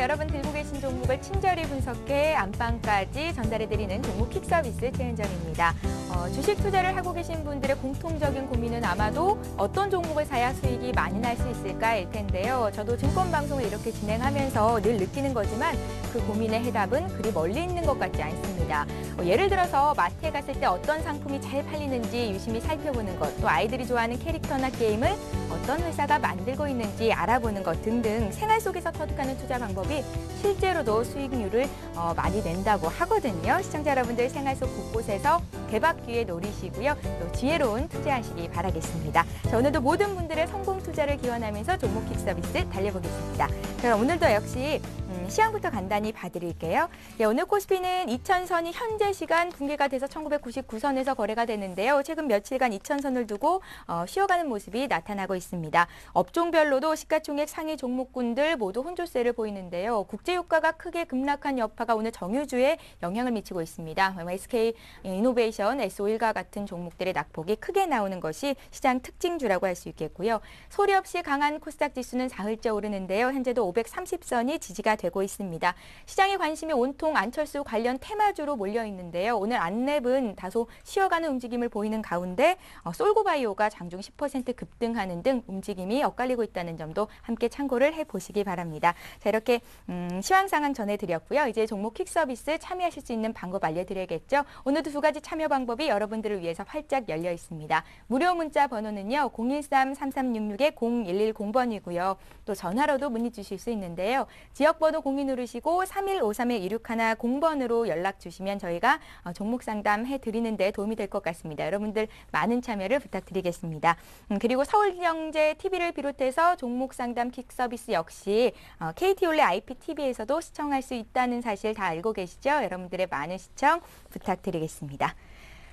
여러분 들고 계신 종목을 친절히 분석해 안방까지 전달해드리는 종목 킥 서비스 최은정입니다. 주식 투자를 하고 계신 분들의 공통적인 고민은 아마도 어떤 종목을 사야 수익이 많이 날 수 있을까일 텐데요. 저도 증권방송을 이렇게 진행하면서 늘 느끼는 거지만 그 고민의 해답은 그리 멀리 있는 것 같지 않습니다. 예를 들어서 마트에 갔을 때 어떤 상품이 잘 팔리는지 유심히 살펴보는 것, 또 아이들이 좋아하는 캐릭터나 게임을 어떤 회사가 만들고 있는지 알아보는 것 등등 생활 속에서 터득하는 투자 방법이 실제로도 수익률을 많이 낸다고 하거든요. 시청자 여러분들 생활 속 곳곳에서 대박 기회 노리시고요. 또 지혜로운 투자하시기 바라겠습니다. 자, 오늘도 모든 분들의 성공 투자를 기원하면서 종목 킥 서비스 달려보겠습니다. 그럼 오늘도 역시 시황부터 간단히 봐드릴게요. 예, 오늘 코스피는 2000선이 현재 시간 붕괴가 돼서 1999선에서 거래가 되는데요. 최근 며칠간 2000선을 두고 쉬어가는 모습이 나타나고 있습니다. 업종별로도 시가총액 상위 종목군들 모두 혼조세를 보이는데요. 국제유가가 크게 급락한 여파가 오늘 정유주에 영향을 미치고 있습니다. SK 이노베이션, S-오일과 같은 종목들의 낙폭이 크게 나오는 것이 시장 특징주라고 할 수 있겠고요. 소리 없이 강한 코스닥 지수는 사흘째 오르는데요. 현재도 530선이 지지가 되고 있습니다. 시장의 관심이 온통 안철수 관련 테마주로 몰려 있는데요. 오늘 안랩은 다소 쉬어가는 움직임을 보이는 가운데 솔고바이오가 장중 10% 급등하는 등 움직임이 엇갈리고 있다는 점도 함께 참고를 해보시기 바랍니다. 자, 이렇게 시황 상황 전해드렸고요. 이제 종목 킥 서비스 참여하실 수 있는 방법 알려드려야겠죠. 오늘도 두 가지 참여 방법이 여러분들을 위해서 활짝 열려 있습니다. 무료 문자 번호는요. 013-3366-0110번이고요. 또 전화로도 문의 주실 수 있는데요. 지역번호 02 누르시고 3153-1610번으로 연락 주시면 저희가 종목 상담 해드리는데 도움이 될 것 같습니다. 여러분들 많은 참여를 부탁드리겠습니다. 그리고 서울경제 TV를 비롯해서 종목 상담 킥 서비스 역시 KT올레 IPTV에서도 시청할 수 있다는 사실 다 알고 계시죠? 여러분들의 많은 시청 부탁드리겠습니다.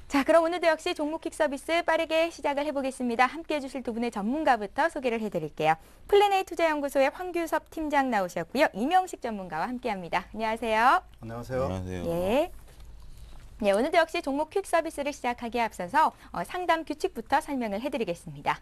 자, 그럼 오늘도 역시 종목 킥 서비스 빠르게 시작을 해보겠습니다. 함께해 주실 두 분의 전문가부터 소개를 해드릴게요. 플랜A 투자연구소의 황규섭 팀장 나오셨고요. 이명식 전문가와 함께합니다. 안녕하세요. 안녕하세요. 안녕하세요. 예. 네, 오늘도 역시 종목 퀵 서비스를 시작하기에 앞서서 상담 규칙부터 설명을 해드리겠습니다.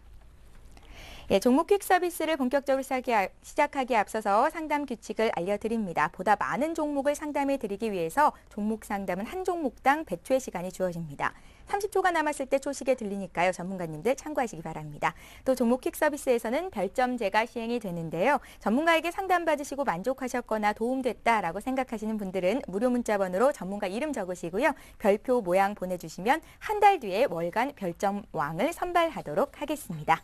예, 종목 퀵 서비스를 본격적으로 시작하기에 앞서서 상담 규칙을 알려드립니다. 보다 많은 종목을 상담해 드리기 위해서 종목 상담은 한 종목당 100초의 시간이 주어집니다. 30초가 남았을 때 초식에 들리니까요. 전문가님들 참고하시기 바랍니다. 또 종목 퀵 서비스에서는 별점제가 시행이 되는데요. 전문가에게 상담받으시고 만족하셨거나 도움됐다라고 생각하시는 분들은 무료 문자 번호로 전문가 이름 적으시고요. 별표 모양 보내주시면 한 달 뒤에 월간 별점왕을 선발하도록 하겠습니다.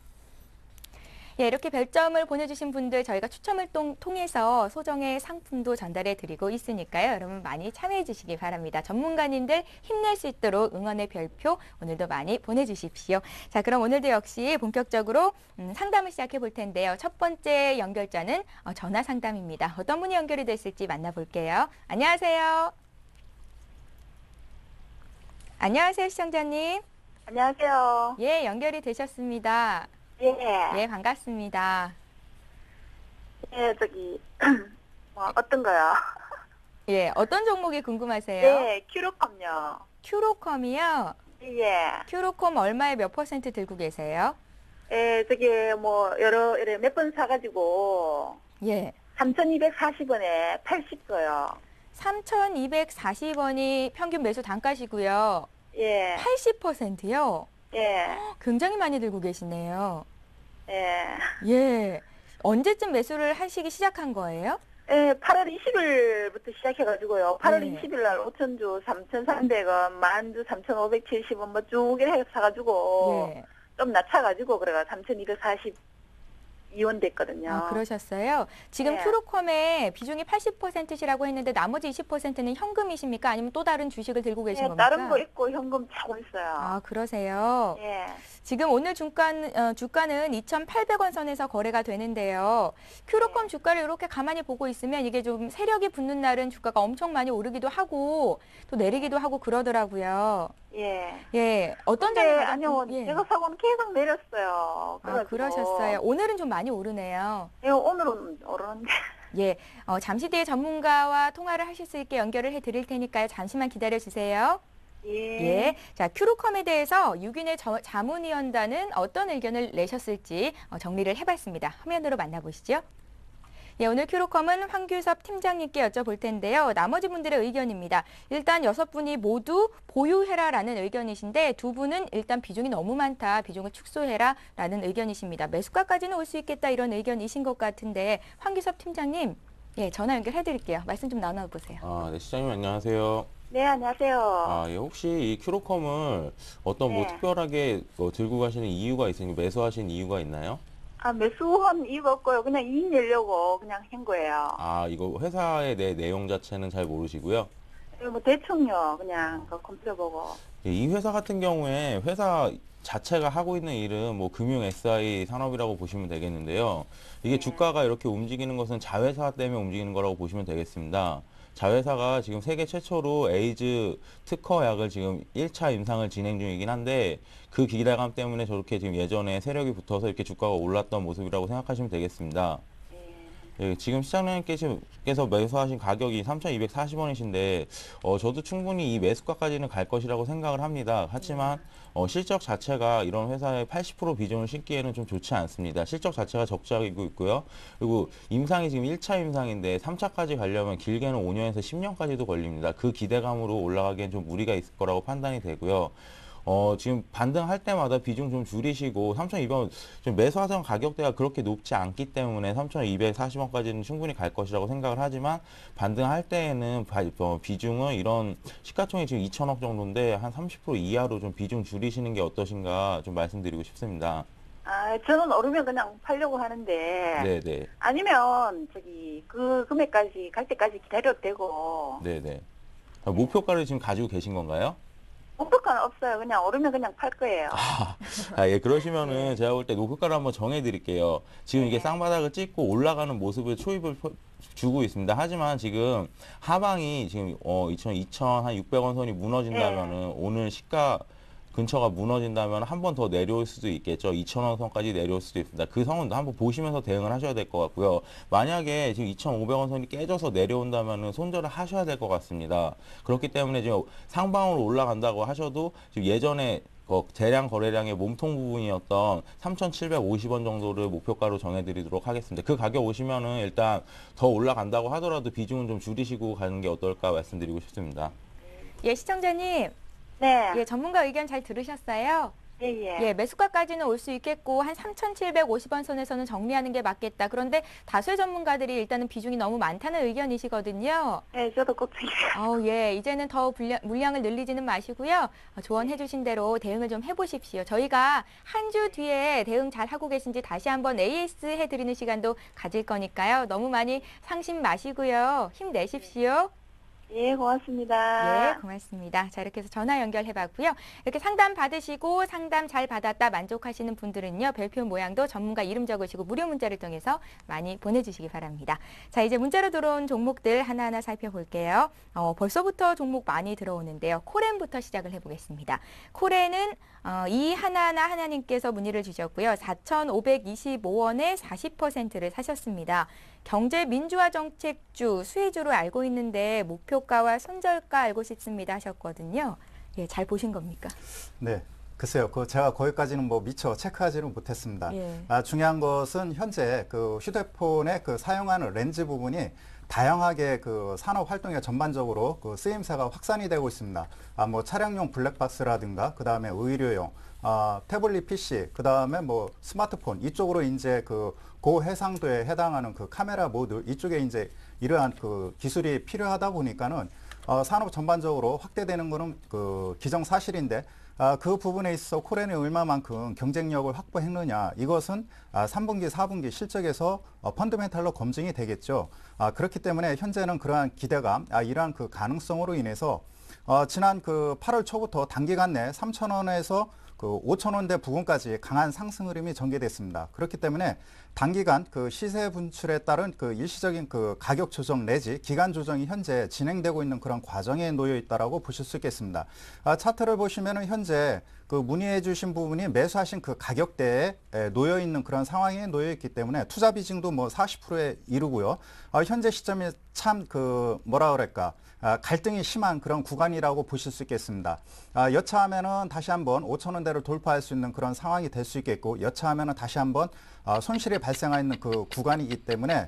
예, 이렇게 별점을 보내주신 분들 저희가 추첨을 통해서 소정의 상품도 전달해드리고 있으니까요. 여러분 많이 참여해 주시기 바랍니다. 전문가님들 힘낼 수 있도록 응원의 별표 오늘도 많이 보내주십시오. 자, 그럼 오늘도 역시 본격적으로 상담을 시작해 볼 텐데요. 첫 번째 연결자는 전화 상담입니다. 어떤 분이 연결이 됐을지 만나볼게요. 안녕하세요. 안녕하세요, 시청자님. 안녕하세요. 예, 연결이 되셨습니다. 예. 예, 반갑습니다. 예, 어떤 거요? 예, 어떤 종목이 궁금하세요? 예, 큐로컴요. 큐로컴이요? 예. 큐로컴 얼마에 몇 % 들고 계세요? 예, 여러 몇 번 사가지고, 예. 3,240원에 80거요. 3,240원이 평균 매수 단가시고요. 예. 80%요? 예. 굉장히 많이 들고 계시네요. 예. 예. 언제쯤 매수를 하시기 시작한 거예요? 예, 8월 20일부터 시작해가지고요. 8월 네. 20일 날 5천주 3,300원, 만주 3,570원 뭐 쭉 이렇게 사가지고, 예. 좀 낮춰가지고, 그래가 3,242원 됐거든요. 아, 그러셨어요? 지금 네. 큐로컴의 비중이 80%시라고 했는데 나머지 20%는 현금이십니까? 아니면 또 다른 주식을 들고 계신 예, 겁니까? 다른 거 있고 현금 차고 있어요. 아, 그러세요? 예. 지금 오늘 주가는 2,800원 선에서 거래가 되는데요. 큐로컴 네. 주가를 이렇게 가만히 보고 있으면 이게 좀 세력이 붙는 날은 주가가 엄청 많이 오르기도 하고 또 내리기도 하고 그러더라고요. 예. 예, 어떤 근데 점이 가장 아니요, 예. 제가 사고는 계속 내렸어요. 아, 그러셨어요. 오늘은 좀 많이 오르네요. 예, 오늘은 오르는데. 예, 잠시 뒤에 전문가와 통화를 하실 수 있게 연결을 해드릴 테니까요. 잠시만 기다려 주세요. 예. 예, 자, 큐로컴에 대해서 유균의 자문위원단은 어떤 의견을 내셨을지 정리를 해봤습니다. 화면으로 만나보시죠. 예, 오늘 큐로컴은 황규섭 팀장님께 여쭤볼 텐데요. 나머지 분들의 의견입니다. 일단 6분이 모두 보유해라라는 의견이신데 두 분은 일단 비중이 너무 많다, 비중을 축소해라라는 의견이십니다. 매수가까지는 올 수 있겠다 이런 의견이신 것 같은데 황규섭 팀장님, 예, 전화 연결해드릴게요. 말씀 좀 나눠보세요. 네, 시장님 안녕하세요. 네, 안녕하세요. 예, 혹시 이 큐로컴을 어떤 뭐 네. 특별하게 들고 가시는 이유가 있으니까 매수하신 이유가 있나요? 매수한 이유가 없고요. 그냥 이익 내려고 그냥 한 거예요. 이거 회사의 내용 자체는 잘 모르시고요. 뭐 대충요. 그냥 그 컴퓨터 보고. 예, 이 회사 같은 경우에 회사 자체가 하고 있는 일은 뭐 금융 SI 산업이라고 보시면 되겠는데요. 이게 주가가 이렇게 움직이는 것은 자회사 때문에 움직이는 거라고 보시면 되겠습니다. 자회사가 지금 세계 최초로 에이즈 특허약을 지금 1차 임상을 진행 중이긴 한데 그 기대감 때문에 저렇게 지금 예전에 세력이 붙어서 이렇게 주가가 올랐던 모습이라고 생각하시면 되겠습니다. 예, 지금 시장님께서 매수하신 가격이 3,240원이신데 저도 충분히 이 매수가까지는 갈 것이라고 생각을 합니다. 하지만 실적 자체가 이런 회사의 80% 비중을 싣기에는 좀 좋지 않습니다. 실적 자체가 적자이고 있고요. 그리고 임상이 지금 1차 임상인데 3차까지 가려면 길게는 5년에서 10년까지도 걸립니다. 그 기대감으로 올라가기엔 좀 무리가 있을 거라고 판단이 되고요. 지금 반등할 때마다 비중 좀 줄이시고 3,200원 좀 매수하던 가격대가 그렇게 높지 않기 때문에 3,240원까지는 충분히 갈 것이라고 생각을 하지만 반등할 때에는 비중은 이런 시가총액이 지금 2천억 정도인데 한 30% 이하로 좀 비중 줄이시는 게 어떠신가 좀 말씀드리고 싶습니다. 저는 오르면 그냥 팔려고 하는데. 네네. 아니면 그 금액까지 갈 때까지 기다려도 되고. 네네. 목표가를 지금 가지고 계신 건가요? 목표가는 없어요. 그냥 오르면 그냥 팔 거예요. 예, 그러시면은 제가 볼 때 목표가를 한번 정해 드릴게요. 지금 이게 쌍바닥을 찍고 올라가는 모습을 초입을 주고 있습니다. 하지만 지금 하방이 지금 2,600원 선이 무너진다면은 오늘 시가 근처가 무너진다면 한 번 더 내려올 수도 있겠죠. 2,000원 선까지 내려올 수도 있습니다. 그 선은 한번 보시면서 대응을 하셔야 될 것 같고요. 만약에 지금 2,500원 선이 깨져서 내려온다면 손절을 하셔야 될 것 같습니다. 그렇기 때문에 지금 상방으로 올라간다고 하셔도 지금 예전에 대량 거래량의 몸통 부분이었던 3,750원 정도를 목표가로 정해드리도록 하겠습니다. 그 가격 오시면은 일단 더 올라간다고 하더라도 비중은 좀 줄이시고 가는 게 어떨까 말씀드리고 싶습니다. 예, 시청자님. 네. 예, 전문가 의견 잘 들으셨어요? 예. 예, 매수가까지는 올 수 있겠고 한 3,750원 선에서는 정리하는 게 맞겠다. 그런데 다수의 전문가들이 일단은 비중이 너무 많다는 의견이시거든요. 네, 저도 걱정이에요. 예, 이제는 더 물량을 늘리지는 마시고요. 조언해 주신 대로 대응을 좀 해보십시오. 저희가 한 주 뒤에 대응 잘 하고 계신지 다시 한번 AS 해드리는 시간도 가질 거니까요. 너무 많이 상심 마시고요. 힘내십시오. 예, 고맙습니다. 예, 고맙습니다. 자, 이렇게 해서 전화 연결해봤고요. 이렇게 상담 받으시고 상담 잘 받았다 만족하시는 분들은요. 별표 모양도 전문가 이름 적으시고 무료 문자를 통해서 많이 보내주시기 바랍니다. 자, 이제 문자로 들어온 종목들 하나하나 살펴볼게요. 벌써부터 종목 많이 들어오는데요. 코렌부터 시작을 해보겠습니다. 코렌은 이하나하나 하나님께서 문의를 주셨고요. 4,525원에 40%를 사셨습니다. 경제 민주화 정책주, 수혜주로 알고 있는데 목표가와 손절가 알고 싶습니다 하셨거든요. 예, 잘 보신 겁니까? 네. 글쎄요, 제가 거기까지는 뭐 미처 체크하지는 못했습니다. 예. 중요한 것은 현재 그 휴대폰에 사용하는 렌즈 부분이 다양하게 산업 활동에 전반적으로 쓰임새가 확산이 되고 있습니다. 뭐 차량용 블랙박스라든가, 그 다음에 의료용, 태블릿 PC, 그 다음에 뭐 스마트폰, 이쪽으로 이제 고해상도에 해당하는 카메라 모드, 이쪽에 이제 이러한 기술이 필요하다 보니까는 산업 전반적으로 확대되는 거는 기정사실인데, 그 부분에 있어 코렌이 얼마만큼 경쟁력을 확보했느냐, 이것은 3분기, 4분기 실적에서 펀더멘탈로 검증이 되겠죠. 그렇기 때문에 현재는 그러한 기대감, 이러한 가능성으로 인해서 지난 8월 초부터 단기간 내 3,000원에서 5,000원대 부근까지 강한 상승 흐름이 전개됐습니다. 그렇기 때문에 단기간 시세 분출에 따른 일시적인 가격 조정 내지 기간 조정이 현재 진행되고 있는 그런 과정에 놓여 있다라고 보실 수 있겠습니다. 차트를 보시면은 현재 문의해 주신 부분이 매수하신 가격대에 놓여 있는 그런 상황에 놓여 있기 때문에 투자 비중도 뭐 40%에 이르고요. 현재 시점에 참 뭐라 그럴까 갈등이 심한 그런 구간이라고 보실 수 있겠습니다. 여차하면은 다시 한번 5,000원대를 돌파할 수 있는 그런 상황이 될 수 있겠고, 여차하면은 다시 한번 손실이 발생하는 그 구간이기 때문에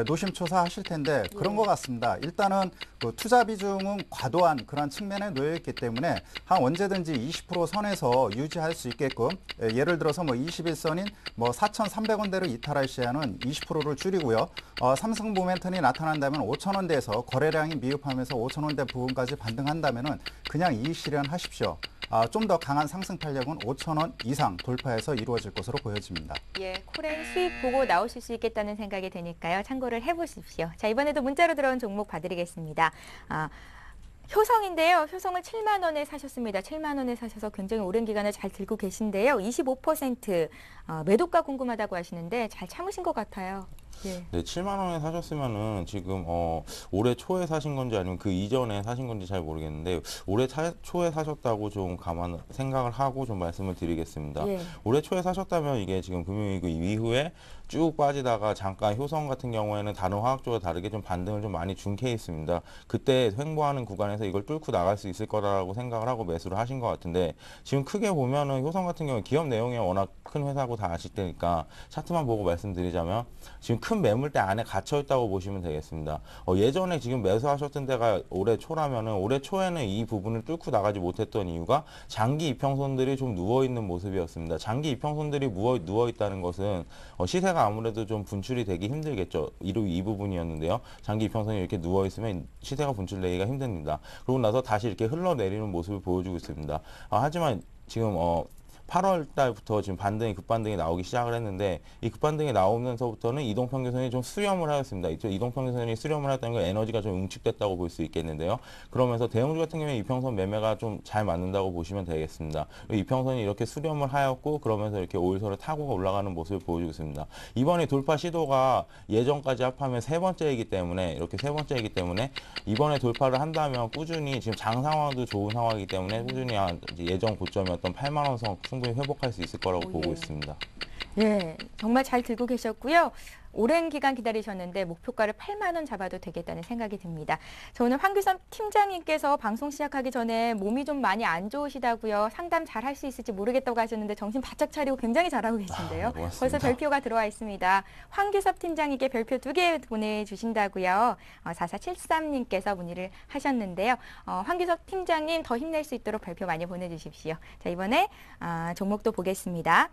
노심초사하실 텐데 그런 것 같습니다. 일단은 그 투자 비중은 과도한 그런 측면에 놓여 있기 때문에 한 언제든지 20% 선에서 유지할 수 있게끔, 예를 들어서 뭐 21선인 뭐 4,300원대를 이탈할 시에는 20%를 줄이고요. 삼성 모멘텀이 나타난다면 5,000원대에서 거래량이 미흡하면서 5,000원대 부분까지 반등한다면은 그냥 이익 실현하십시오. 좀 더 강한 상승 탄력은 5,000원 이상 돌파해서 이루어질 것으로 보여집니다. 예, 콜엔 수익 보고 나오실 수 있겠다는 생각이 드니까요. 참고를 해보십시오. 자, 이번에도 문자로 들어온 종목 봐드리겠습니다. 효성인데요. 효성을 7만 원에 사셨습니다. 7만 원에 사셔서 굉장히 오랜 기간을 잘 들고 계신데요. 25% 매도가 궁금하다고 하시는데 잘 참으신 것 같아요. 예. 네, 7만 원에 사셨으면은 지금 올해 초에 사신 건지 아니면 그 이전에 사신 건지 잘 모르겠는데 올해 초에 사셨다고 좀 생각을 하고 좀 말씀을 드리겠습니다. 예. 올해 초에 사셨다면 이게 지금 금융위기 이후에 쭉 빠지다가 잠깐 효성 같은 경우에는 다른 화학주와 다르게 좀 반등을 좀 많이 준 케이스입니다. 그때 횡보하는 구간에서 이걸 뚫고 나갈 수 있을 거라고 생각을 하고 매수를 하신 것 같은데, 지금 크게 보면은 효성 같은 경우 기업 내용이 워낙 큰 회사고 다 아실 테니까 차트만 보고 말씀드리자면 지금 큰 매물대 안에 갇혀 있다고 보시면 되겠습니다. 예전에 지금 매수하셨던 데가 올해 초라면은 올해 초에는 이 부분을 뚫고 나가지 못했던 이유가 장기 이평선들이 좀 누워 있는 모습이었습니다. 장기 이평선들이 누워 있다는 것은 시세가 아무래도 좀 분출이 되기 힘들겠죠. 이 부분이었는데요. 장기 이평선이 이렇게 누워 있으면 시세가 분출되기가 힘듭니다. 그러고 나서 다시 이렇게 흘러내리는 모습을 보여주고 있습니다. 하지만 지금 8월 달부터 지금 급반등이 나오기 시작을 했는데, 이 급반등이 나오면서부터는 이동평균선이 좀 수렴을 하였습니다. 이동평균선이 수렴을 했다는 건 에너지가 좀 응축됐다고 볼 수 있겠는데요. 그러면서 대형주 같은 경우에 이평선 매매가 좀 잘 맞는다고 보시면 되겠습니다. 이평선이 이렇게 수렴을 하였고, 그러면서 이렇게 오일선을 타고 올라가는 모습을 보여주고 있습니다. 이번에 돌파 시도가 예전까지 합하면 세 번째이기 때문에 이번에 돌파를 한다면 꾸준히 지금 장 상황도 좋은 상황이기 때문에 꾸준히 예전 고점이었던 8만 원 선 충분히 회복할 수 있을 거라고 보고 있습니다. 예, 정말 잘 들고 계셨고요. 오랜 기간 기다리셨는데 목표가를 8만 원 잡아도 되겠다는 생각이 듭니다. 저 오늘 황규섭 팀장님께서 방송 시작하기 전에 몸이 좀 많이 안 좋으시다고요. 상담 잘 할 수 있을지 모르겠다고 하셨는데 정신 바짝 차리고 굉장히 잘하고 계신데요. 고맙습니다. 벌써 별표가 들어와 있습니다. 황규섭 팀장님께 별표 2개 보내주신다고요. 4473님께서 문의를 하셨는데요. 황규섭 팀장님 더 힘낼 수 있도록 별표 많이 보내주십시오. 자, 이번에 종목도 보겠습니다.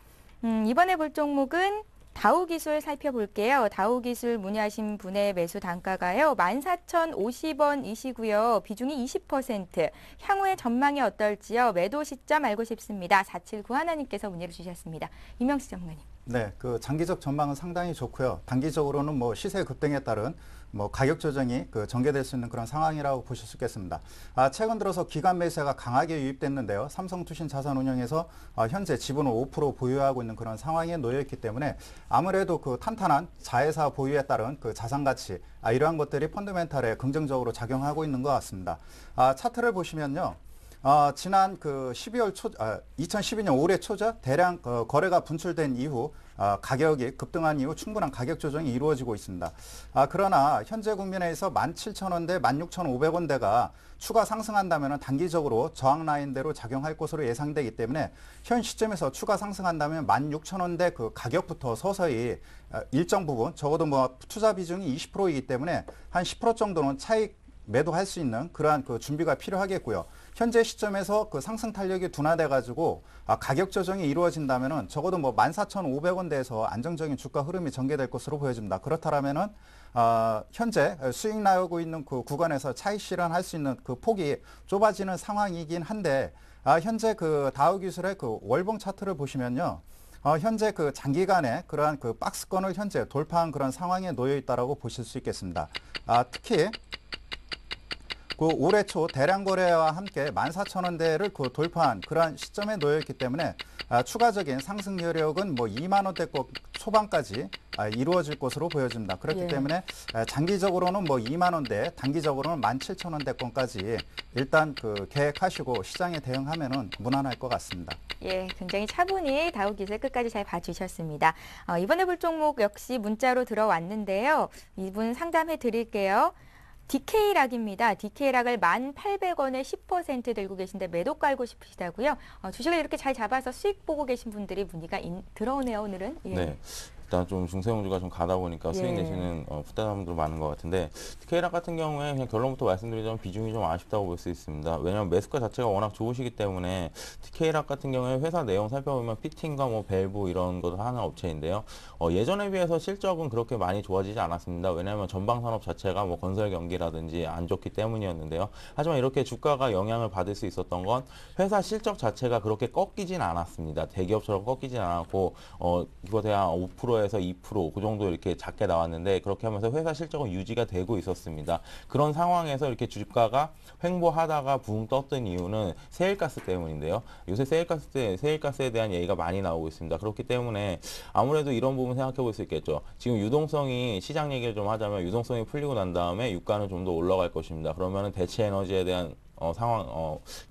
이번에 볼 종목은 다우기술 살펴볼게요. 다우기술 문의하신 분의 매수 단가가요. 14,050원이시고요. 비중이 20%. 향후의 전망이 어떨지요. 매도 시점 알고 싶습니다. 4791님께서 문의를 주셨습니다. 이명수 전문가님. 네, 장기적 전망은 상당히 좋고요. 단기적으로는 뭐 시세 급등에 따른 뭐 가격 조정이 전개될 수 있는 그런 상황이라고 보실 수 있겠습니다. 최근 들어서 기관 매수가 강하게 유입됐는데요. 삼성투신자산운용에서 현재 지분을 5% 보유하고 있는 그런 상황에 놓여 있기 때문에 아무래도 탄탄한 자회사 보유에 따른 자산 가치, 이러한 것들이 펀더멘탈에 긍정적으로 작용하고 있는 것 같습니다. 차트를 보시면요. 지난 2012년 올해 초죠. 대량 거래가 분출된 이후 가격이 급등한 이후 충분한 가격 조정이 이루어지고 있습니다. 그러나 현재 국면에서 17,000원대, 16,500원대가 추가 상승한다면 단기적으로 저항 라인대로 작용할 것으로 예상되기 때문에 현 시점에서 추가 상승한다면 16,000원대 가격부터 서서히 일정 부분, 적어도 뭐 투자 비중이 20%이기 때문에 한 10% 정도는 차익 매도할 수 있는 그러한 준비가 필요하겠고요. 현재 시점에서 상승 탄력이 둔화돼 가지고 가격 조정이 이루어진다면은 적어도 뭐 14,500원대에서 안정적인 주가 흐름이 전개될 것으로 보여집니다. 그렇다면은 현재 수익 나오고 있는 구간에서 차익 실현할 수 있는 폭이 좁아지는 상황이긴 한데, 현재 다우기술의 월봉 차트를 보시면요. 현재 장기간의 그러한 박스권을 현재 돌파한 그런 상황에 놓여 있다라고 보실 수 있겠습니다. 특히 올해 초 대량 거래와 함께 14,000원대를 돌파한 그러한 시점에 놓여 있기 때문에 추가적인 상승 여력은 뭐 2만 원대권 초반까지 이루어질 것으로 보여집니다. 그렇기 때문에 장기적으로는 뭐 2만 원대, 단기적으로는 17,000원대권까지 일단 계획하시고 시장에 대응하면은 무난할 것 같습니다. 예, 굉장히 차분히 다우기술 끝까지 잘 봐주셨습니다. 이번에 볼 종목 역시 문자로 들어왔는데요. 이분 상담해 드릴게요. DK락입니다. DK락을 1,800원에 10% 들고 계신데 매도 깔고 싶으시다고요? 주식을 이렇게 잘 잡아서 수익 보고 계신 분들이 문의가 들어오네요, 오늘은. 예. 네. 일단 좀 중세형주가 좀 가다 보니까 수익 예. 내시는 부담도 많은 것 같은데 K락 같은 경우에 그냥 결론부터 말씀드리자면 비중이 좀 아쉽다고 볼 수 있습니다. 왜냐하면 매수가 자체가 워낙 좋으시기 때문에 K락 같은 경우에 회사 내용 살펴보면 피팅과 뭐 밸브 이런 것을 하는 업체인데요. 예전에 비해서 실적은 그렇게 많이 좋아지지 않았습니다. 왜냐하면 전방 산업 자체가 뭐 건설 경기라든지 안 좋기 때문이었는데요. 하지만 이렇게 주가가 영향을 받을 수 있었던 건 회사 실적 자체가 그렇게 꺾이진 않았습니다. 대기업처럼 꺾이진 않았고 이거 한 5%에서 2%, 그 정도 이렇게 작게 나왔는데 그렇게 하면서 회사 실적은 유지가 되고 있었습니다. 그런 상황에서 이렇게 주가가 횡보하다가 붕 떴던 이유는 세일가스 때문인데요. 요새 세일가스에 대한 얘기가 많이 나오고 있습니다. 그렇기 때문에 아무래도 이런 부분 생각해 볼 수 있겠죠. 지금 유동성이 시장 얘기를 좀 하자면 유동성이 풀리고 난 다음에 유가는 좀 더 올라갈 것입니다. 그러면은 대체 에너지에 대한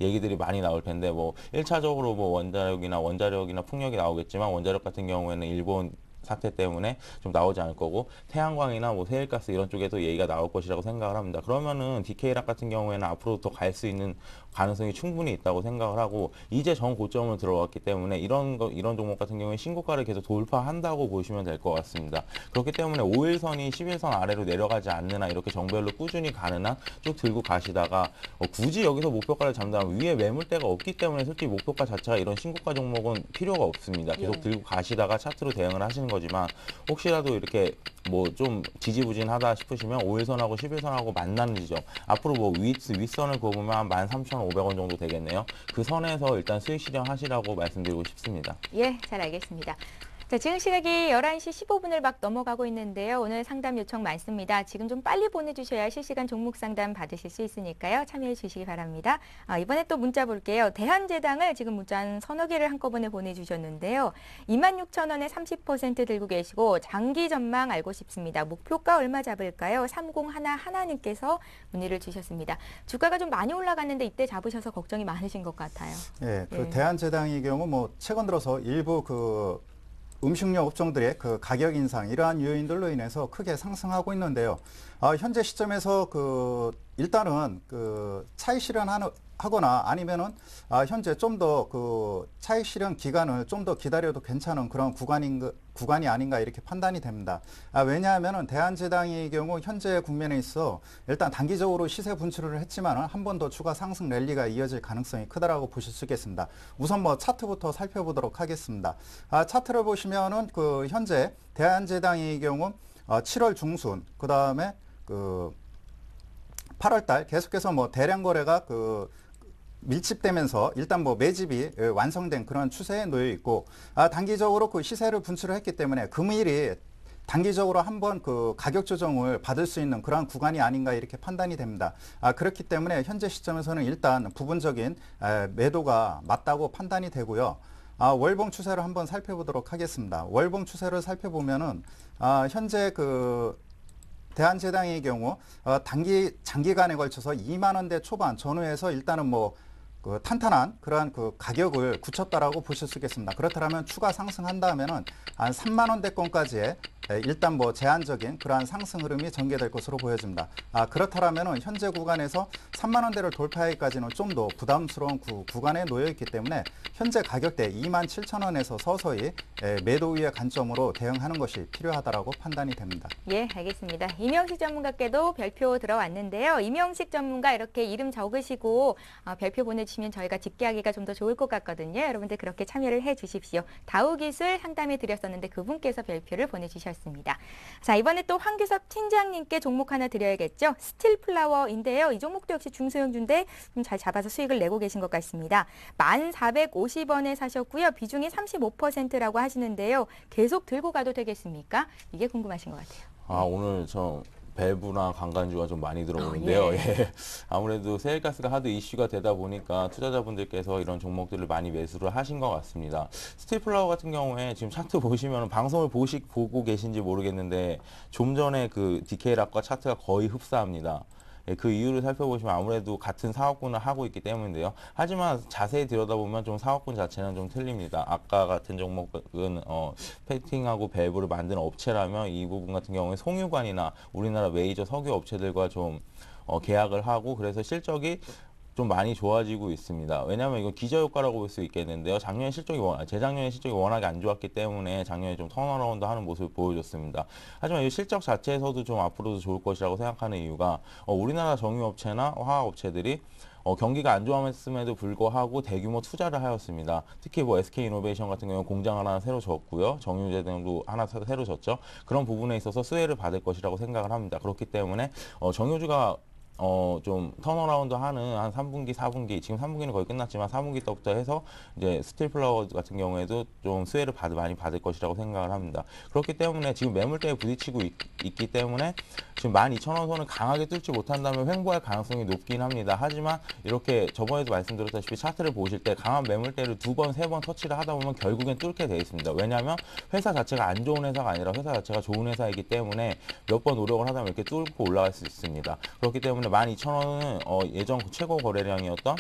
얘기들이 많이 나올 텐데, 뭐, 1차적으로 뭐 원자력이나 풍력이 나오겠지만, 원자력 같은 경우에는 일본 사태 때문에 좀 나오지 않을 거고, 태양광이나 뭐 세일가스 이런 쪽에도 얘기가 나올 것이라고 생각을 합니다. 그러면은 DK락 같은 경우에는 앞으로 더 갈 수 있는 가능성이 충분히 있다고 생각을 하고, 이제 전 고점을 들어왔기 때문에 이런 종목 같은 경우에 신고가를 계속 돌파한다고 보시면 될 것 같습니다. 그렇기 때문에 5일선이 11선 아래로 내려가지 않는 한 이렇게 정배열로 꾸준히 가는 한 쭉 들고 가시다가 굳이 여기서 목표가를 잡는다면 위에 매물대가 없기 때문에 솔직히 목표가 자체가 이런 신고가 종목은 필요가 없습니다. 계속 예. 들고 가시다가 차트로 대응을 하시는 거지만 혹시라도 이렇게 뭐 좀 지지부진하다 싶으시면 5일선하고 11선하고 만나는 지점 앞으로 뭐 윗선을 그어보면 한 13,500원 정도 되겠네요. 그 선에서 일단 수익 실현하시라고 말씀드리고 싶습니다. 예, 잘 알겠습니다. 자, 지금 시각이 11시 15분을 막 넘어가고 있는데요. 오늘 상담 요청 많습니다. 지금 좀 빨리 보내주셔야 실시간 종목 상담 받으실 수 있으니까요. 참여해 주시기 바랍니다. 이번에 또 문자 볼게요. 대한제당을 지금 문자 한 서너 개를 한꺼번에 보내주셨는데요. 26,000원에 30% 들고 계시고 장기 전망 알고 싶습니다. 목표가 얼마 잡을까요? 3011님께서 문의를 주셨습니다. 주가가 좀 많이 올라갔는데 이때 잡으셔서 걱정이 많으신 것 같아요. 예, 그 예. 대한제당의 경우 뭐 최근 들어서 일부 그 음식료 업종들의 그 가격 인상 이러한 요인들로 인해서 크게 상승하고 있는데요. 현재 시점에서 그 일단은 그 차익 실현하거나 아니면은 현재 좀 더 그 차익 실현 기간을 좀 더 기다려도 괜찮은 그런 구간이 아닌가 이렇게 판단이 됩니다. 왜냐하면은 대한제당의 경우 현재 국면에 있어 일단 단기적으로 시세 분출을 했지만은 한 번 더 추가 상승 랠리가 이어질 가능성이 크다라고 보실 수 있겠습니다. 우선 뭐 차트부터 살펴보도록 하겠습니다. 차트를 보시면은 그 현재 대한제당의 경우 7월 중순 그 다음에 그 8월 달 계속해서 뭐 대량 거래가 그 밀집되면서 일단 뭐 매집이 완성된 그런 추세에 놓여 있고 단기적으로 그 시세를 분출을 했기 때문에 금일이 단기적으로 한번 그 가격 조정을 받을 수 있는 그러한 구간이 아닌가 이렇게 판단이 됩니다. 그렇기 때문에 현재 시점에서는 일단 부분적인 매도가 맞다고 판단이 되고요. 월봉 추세를 한번 살펴보도록 하겠습니다. 월봉 추세를 살펴보면은 현재 그 대한제당의 경우 장기간에 걸쳐서 2만 원대 초반 전후에서 일단은 뭐 그 탄탄한 그러한 그 가격을 굳혔다라고 보실 수 있겠습니다. 그렇다면 추가 상승한다면은 한 3만 원대권까지의 일단 뭐 제한적인 그러한 상승 흐름이 전개될 것으로 보여집니다. 그렇다면은 현재 구간에서 3만 원대를 돌파하기까지는 좀 더 부담스러운 구간에 놓여 있기 때문에 현재 가격대 27,000원에서 서서히 매도 위의 관점으로 대응하는 것이 필요하다라고 판단이 됩니다. 예, 알겠습니다. 임영식 전문가께도 별표 들어왔는데요. 임영식 전문가 이렇게 이름 적으시고 별표 보내주시면 저희가 집계하기가 좀 더 좋을 것 같거든요. 여러분들 그렇게 참여를 해주십시오. 다우기술 상담해 드렸었는데 그분께서 별표를 보내주셨습니다. 자, 이번에 또 황규섭 팀장님께 종목 하나 드려야겠죠. 스틸플라워인데요. 이 종목도 역시 중소형주인데 좀 잘 잡아서 수익을 내고 계신 것 같습니다. 1,450원에 사셨고요. 비중이 35%라고 하시는데요. 계속 들고 가도 되겠습니까? 이게 궁금하신 것 같아요. 오늘 저 밸브나 강간주가 좀 많이 들어오는데요. 예. 예. 아무래도 세일가스가 하도 이슈가 되다 보니까 투자자분들께서 이런 종목들을 많이 매수를 하신 것 같습니다. 스틸플라워 같은 경우에 지금 차트 보시면 방송을 보고 계신지 모르겠는데 좀 전에 그 DK락과 차트가 거의 흡사합니다. 그 이유를 살펴보시면 아무래도 같은 사업군을 하고 있기 때문인데요. 하지만 자세히 들여다보면 좀 사업군 자체는 좀 틀립니다. 아까 같은 종목은 패팅하고 밸브를 만드는 업체라면 이 부분 같은 경우에 송유관이나 우리나라 메이저 석유 업체들과 좀 계약을 하고 그래서 실적이 좀 많이 좋아지고 있습니다. 왜냐하면 이거 기저효과라고 볼 수 있겠는데요. 작년에 재작년에 실적이 워낙에 안 좋았기 때문에 작년에 좀 턴어라운드 하는 모습을 보여줬습니다. 하지만 이 실적 자체에서도 좀 앞으로도 좋을 것이라고 생각하는 이유가 우리나라 정유업체나 화학업체들이 경기가 안 좋았음에도 불구하고 대규모 투자를 하였습니다. 특히 뭐 SK이노베이션 같은 경우는 공장 하나 새로 졌고요. 정유재등도 하나 새로 졌죠. 그런 부분에 있어서 수혜를 받을 것이라고 생각을 합니다. 그렇기 때문에 정유주가 좀 턴어라운드 하는 한 3분기, 4분기, 지금 3분기는 거의 끝났지만 4분기 때부터 해서 이제 스틸플라워 같은 경우에도 좀 수혜를 많이 받을 것이라고 생각을 합니다. 그렇기 때문에 지금 매물대에 부딪히고 있기 때문에 지금 12,000원 선을 강하게 뚫지 못한다면 횡보할 가능성이 높긴 합니다. 하지만 이렇게 저번에도 말씀드렸다시피 차트를 보실 때 강한 매물대를 2번, 3번 터치를 하다 보면 결국엔 뚫게 되어 있습니다. 왜냐하면 회사 자체가 안 좋은 회사가 아니라 회사 자체가 좋은 회사이기 때문에 몇 번 노력을 하다 보면 이렇게 뚫고 올라갈 수 있습니다. 그렇기 때문에 12,000원은 예전 최고 거래량이었던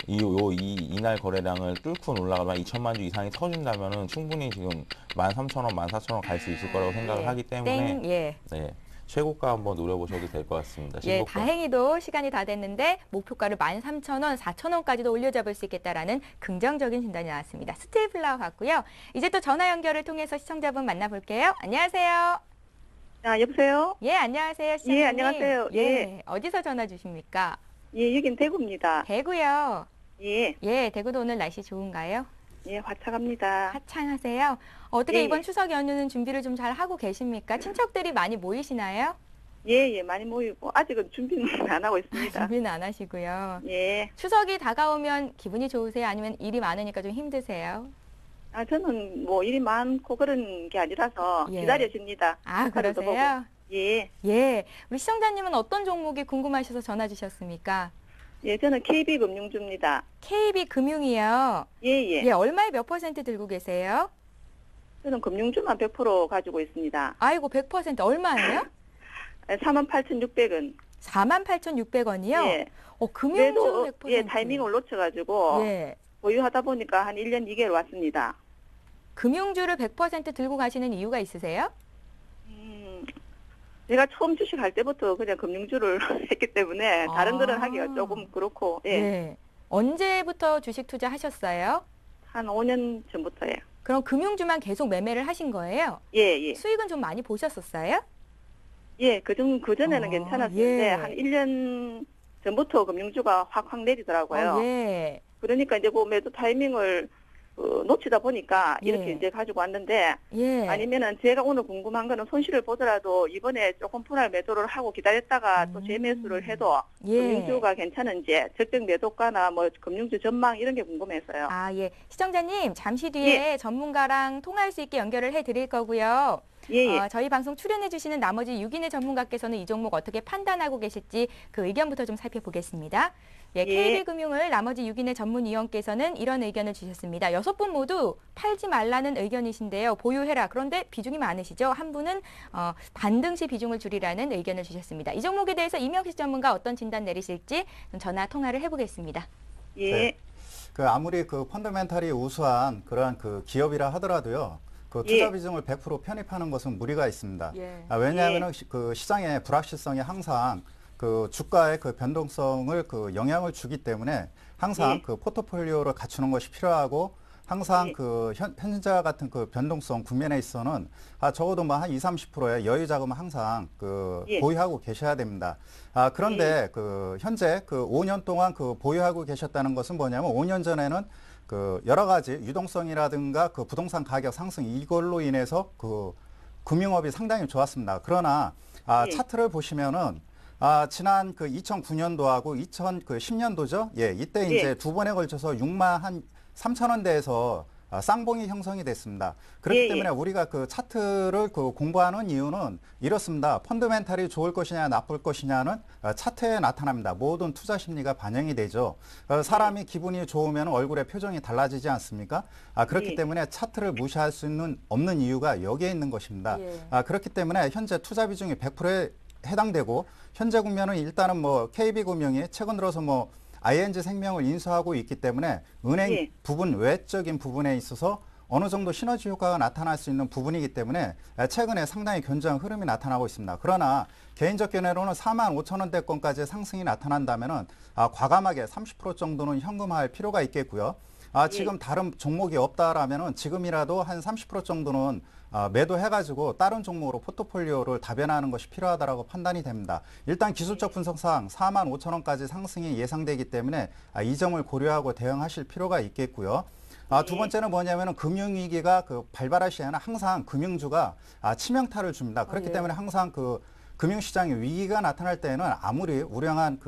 이날 거래량을 뚫고 올라가면 2천만 주 이상이 터진다면은 충분히 지금 13,000원, 14,000원 갈 수 있을 거라고 생각을 하기 때문에 예. 네, 최고가 한번 노려보셔도 될 것 같습니다. 예, 신고가. 다행히도 시간이 다 됐는데 목표가를 13,000원, 4,000원까지도 올려잡을 수 있겠다라는 긍정적인 진단이 나왔습니다. 스틸플라워 같고요. 이제 또 전화 연결을 통해서 시청자분 만나볼게요. 안녕하세요. 여보세요? 예, 안녕하세요. 시청자님. 예, 안녕하세요. 예, 어디서 전화 주십니까? 예, 여긴 대구입니다. 대구요. 예, 예, 대구도 오늘 날씨 좋은가요? 예, 화창합니다. 화창하세요. 어떻게 예, 이번 예. 추석 연휴는 준비를 좀 잘 하고 계십니까? 친척들이 많이 모이시나요? 예, 예, 많이 모이고, 아직은 준비는 안 하고 있습니다. 준비는 안 하시고요. 예. 추석이 다가오면 기분이 좋으세요? 아니면 일이 많으니까 좀 힘드세요? 저는 뭐 일이 많고 그런 게 아니라서 예. 기다려집니다. 아, 하루도 그러세요? 보고. 예. 예. 우리 시청자님은 어떤 종목이 궁금하셔서 전화 주셨습니까? 예, 저는 KB금융주입니다. KB금융이요. 예, 예. 예, 얼마에 몇 퍼센트 들고 계세요? 저는 금융주만 100% 가지고 있습니다. 아이고, 100% 얼마예요? 48,600원. 48,600원이요? 예. 금융주 그래도 100%. 예, 타이밍을 놓쳐가지고 예. 보유하다 보니까 한 1년 2개월 왔습니다. 금융주를 100% 들고 가시는 이유가 있으세요? 제가 처음 주식할 때부터 그냥 금융주를 했기 때문에 다른 거는 하기가 조금 그렇고, 예. 예. 언제부터 주식 투자하셨어요? 한 5년 전부터예요. 그럼 금융주만 계속 매매를 하신 거예요? 예, 예. 수익은 좀 많이 보셨었어요? 예, 그전에는 괜찮았는데, 예. 한 1년 전부터 금융주가 확 내리더라고요. 예. 그러니까 이제 그 매도 타이밍을 놓치다 보니까 이렇게 예. 이제 가지고 왔는데, 예. 아니면은 제가 오늘 궁금한 거는 손실을 보더라도 이번에 조금 분할 매도를 하고 기다렸다가 또 재매수를 해도 예. 금융주가 괜찮은지 적정 매도가나 뭐 금융주 전망 이런 게 궁금해서요. 아, 예. 시청자님, 잠시 뒤에 전문가랑 통화할 수 있게 연결을 해드릴 거고요. 예, 예. 저희 방송 출연해주시는 나머지 6인의 전문가께서는 이 종목 어떻게 판단하고 계실지 그 의견부터 좀 살펴보겠습니다. 예, 예. KB금융을 나머지 6인의 전문위원께서는 이런 의견을 주셨습니다. 6분 모두 팔지 말라는 의견이신데요. 보유해라. 그런데 비중이 많으시죠? 한 분은 반등시 비중을 줄이라는 의견을 주셨습니다. 이 종목에 대해서 이명식 전문가 어떤 진단 내리실지 좀 전화 통화를 해보겠습니다. 예. 네. 아무리 펀더멘탈이 우수한 그러한 기업이라 하더라도요. 투자 비중을 100% 편입하는 것은 무리가 있습니다. 예. 왜냐하면 시장의 불확실성이 항상 주가의 변동성을 영향을 주기 때문에 항상 포트폴리오를 갖추는 것이 필요하고 항상 현재와 같은 변동성 국면에 있어서는 적어도 한 20, 30%의 여유 자금을 항상 보유하고 계셔야 됩니다. 그런데 현재 5년 동안 보유하고 계셨다는 것은 뭐냐면 5년 전에는 여러 가지 유동성이라든가 부동산 가격 상승 이걸로 인해서 금융업이 상당히 좋았습니다. 그러나 차트를 보시면은 지난 2009년도하고 2010년도죠. 예, 이때 이제 두 번에 걸쳐서 6만 한 3천 원대에서 쌍봉이 형성이 됐습니다. 그렇기 때문에 우리가 차트를 공부하는 이유는 이렇습니다. 펀더멘탈이 좋을 것이냐 나쁠 것이냐는 차트에 나타납니다. 모든 투자 심리가 반영이 되죠. 사람이 기분이 좋으면 얼굴의 표정이 달라지지 않습니까? 그렇기 때문에 차트를 무시할 수 없는 이유가 여기에 있는 것입니다. 그렇기 때문에 현재 투자 비중이 100%에 해당되고 현재 국면은 일단은 KB금융이 최근 들어서 ING 생명을 인수하고 있기 때문에 은행 부분 외적인 부분에 있어서 어느 정도 시너지 효과가 나타날 수 있는 부분이기 때문에 최근에 상당히 견조한 흐름이 나타나고 있습니다. 그러나 개인적 견해로는 45,000원대권까지 상승이 나타난다면은 과감하게 30% 정도는 현금화할 필요가 있겠고요. 지금 다른 종목이 없다라면은 지금이라도 한 30% 정도는 매도해가지고 다른 종목으로 포트폴리오를 다변화하는 것이 필요하다라고 판단이 됩니다. 일단 기술적 분석상 45,000원까지 상승이 예상되기 때문에 이 점을 고려하고 대응하실 필요가 있겠고요. 두 번째는 뭐냐면은 금융위기가 발발할 시에는 항상 금융주가 치명타를 줍니다. 그렇기 때문에 항상 금융시장의 위기가 나타날 때는 아무리 우량한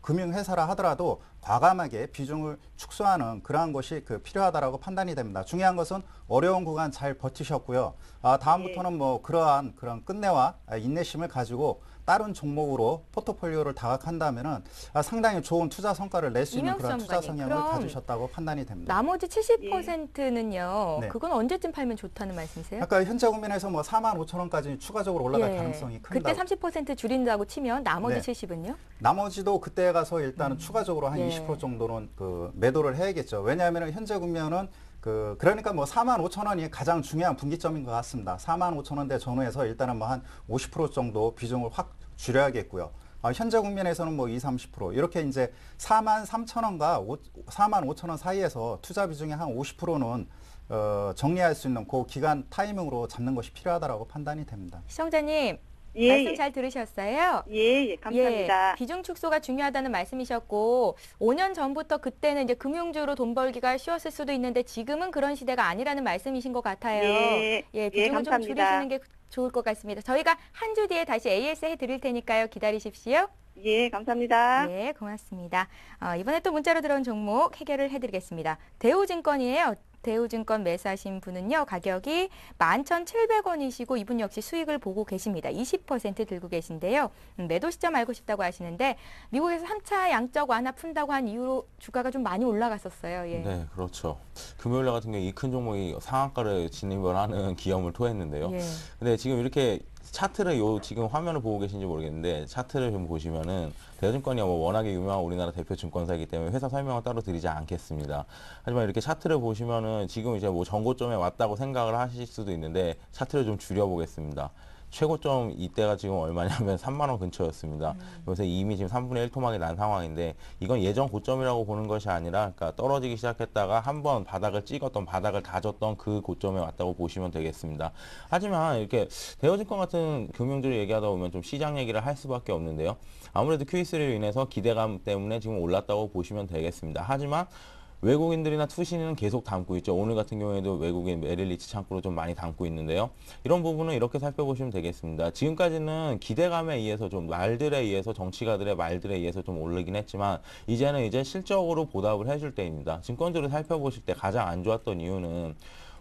금융회사라 하더라도 과감하게 비중을 축소하는 그러한 것이 필요하다라고 판단이 됩니다. 중요한 것은 어려운 구간 잘 버티셨고요. 다음부터는 뭐 그러한 그런 끝내와 인내심을 가지고 다른 종목으로 포트폴리오를 다각한다면은 상당히 좋은 투자 성과를 낼 수 있는 그런 투자 성향을 가지셨다고 판단이 됩니다. 나머지 70%는요. 네. 그건 언제쯤 팔면 좋다는 말씀이세요? 아까 현재 국면에서 뭐 45,000원까지 추가적으로 올라갈 가능성이 큽니다. 그때 30% 줄인다고 치면 나머지 네. 70은요? 나머지도 그때 가서 일단은 추가적으로 한 예. 20% 정도는 매도를 해야겠죠. 왜냐하면 현재 국면은 그러니까 뭐 45,000원이 가장 중요한 분기점인 것 같습니다. 45,000원대 전후에서 일단은 뭐 한 50% 정도 비중을 확 줄여야겠고요. 현재 국면에서는 뭐 20, 30% 이렇게 이제 43,000원과 45,000원 사이에서 투자 비중의 한 50%는 정리할 수 있는 그 기간 타이밍으로 잡는 것이 필요하다라고 판단이 됩니다. 시청자님 예, 말씀 예. 잘 들으셨어요? 예, 감사합니다. 비중 축소가 중요하다는 말씀이셨고 5년 전부터 그때는 이제 금융주로 돈 벌기가 쉬웠을 수도 있는데 지금은 그런 시대가 아니라는 말씀이신 것 같아요. 비중을 좀 감사합니다. 줄이시는 게 좋을 것 같습니다. 저희가 한 주 뒤에 다시 AS 해드릴 테니까요. 기다리십시오. 예, 감사합니다. 네, 고맙습니다. 이번에 또 문자로 들어온 종목 해결을 해드리겠습니다. 대우증권이에요. 대우증권 매수하신 분은요. 가격이 11,700원이시고 이분 역시 수익을 보고 계십니다. 20% 들고 계신데요. 매도 시점 알고 싶다고 하시는데 미국에서 3차 양적 완화 푼다고 한 이후로 주가가 좀 많이 올라갔었어요. 예. 네, 그렇죠. 금요일날 같은 경우 이 큰 종목이 상한가를 진입을 하는 기염을 토했는데요. 예. 근데 지금 이렇게 차트를 지금 화면을 보고 계신지 모르겠는데 차트를 좀 보시면은 대우증권이 뭐 워낙에 유명한 우리나라 대표 증권사이기 때문에 회사 설명을 따로 드리지 않겠습니다. 하지만 이렇게 차트를 보시면은 지금 이제 뭐 전고점에 왔다고 생각을 하실 수도 있는데 차트를 좀 줄여보겠습니다. 최고점 이때가 지금 얼마냐면 3만 원 근처였습니다. 요새 이미 지금 3분의 1 토막이 난 상황인데 이건 예전 고점이라고 보는 것이 아니라 그러니까 떨어지기 시작했다가 한번 바닥을 찍었던 바닥을 다졌던 그 고점에 왔다고 보시면 되겠습니다. 하지만 이렇게 대우증권 같은 금융주를 얘기하다 보면 좀 시장 얘기를 할 수밖에 없는데요. 아무래도 QE3로 인해서 기대감 때문에 지금 올랐다고 보시면 되겠습니다. 하지만 외국인들이나 투신은 계속 담고 있죠. 오늘 같은 경우에도 외국인 메릴리치 창구로 좀 많이 담고 있는데요. 이런 부분은 이렇게 살펴보시면 되겠습니다. 지금까지는 기대감에 의해서 좀 말들에 의해서 정치가들의 말들에 의해서 좀 오르긴 했지만 이제는 이제 실적으로 보답을 해줄 때입니다. 증권주를 살펴보실 때 가장 안 좋았던 이유는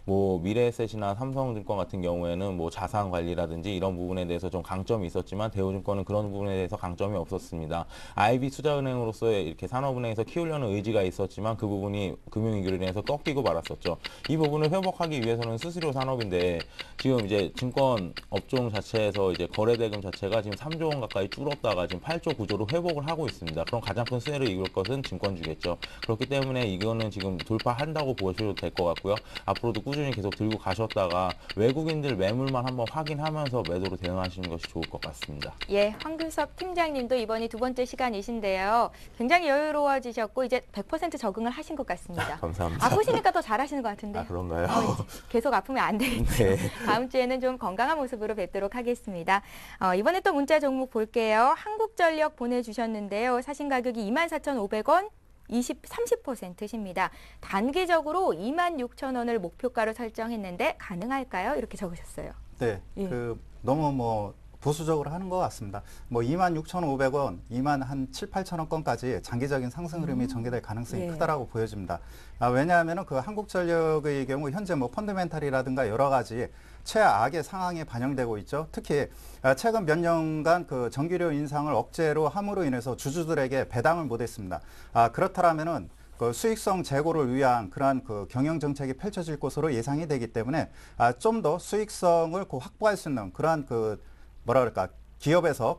뭐 미래에셋이나 삼성증권 같은 경우에는 뭐 자산 관리라든지 이런 부분에 대해서 좀 강점이 있었지만 대우증권은 그런 부분에 대해서 강점이 없었습니다. IB 투자은행으로서의 이렇게 산업은행에서 키우려는 의지가 있었지만 그 부분이 금융위기로 인해서 꺾이고 말았었죠. 이 부분을 회복하기 위해서는 수수료 산업인데 지금 이제 증권 업종 자체에서 이제 거래대금 자체가 지금 3조 원 가까이 줄었다가 지금 8조 9조로 회복을 하고 있습니다. 그럼 가장 큰 수혜를 이룰 것은 증권주겠죠. 그렇기 때문에 이거는 지금 돌파한다고 보셔도 될 것 같고요. 앞으로도 꾸준히 계속 들고 가셨다가 외국인들 매물만 한번 확인하면서 매도로 대응하시는 것이 좋을 것 같습니다. 예, 황규섭 팀장님도 이번이 두 번째 시간이신데요. 굉장히 여유로워지셨고 이제 100% 적응을 하신 것 같습니다. 감사합니다. 아프시니까 더 잘하시는 것 같은데. 그런가요? 계속 아프면 안 되겠죠. 네. 다음 주에는 좀 건강한 모습으로 뵙도록 하겠습니다. 이번에 또 문자 종목 볼게요. 한국전력 보내주셨는데요. 사신 가격이 24,500원. 30%십니다. 단기적으로 26,000원을 목표가로 설정했는데 가능할까요? 이렇게 적으셨어요. 네, 예. 너무 뭐 보수적으로 하는 것 같습니다. 뭐 26,500원, 2만 한 7, 8천원권까지 장기적인 상승 흐름이 전개될 가능성이 예. 크다라고 보여집니다. 왜냐하면은 한국전력의 경우 현재 뭐 펀드멘탈이라든가 여러 가지 최악의 상황에 반영되고 있죠. 특히 최근 몇 년간 전기료 인상을 억제로 함으로 인해서 주주들에게 배당을 못했습니다. 그렇다면은 수익성 제고를 위한 그러한 경영 정책이 펼쳐질 것으로 예상이 되기 때문에 좀 더 수익성을 확보할 수 있는 그러한 뭐라 그럴까 기업에서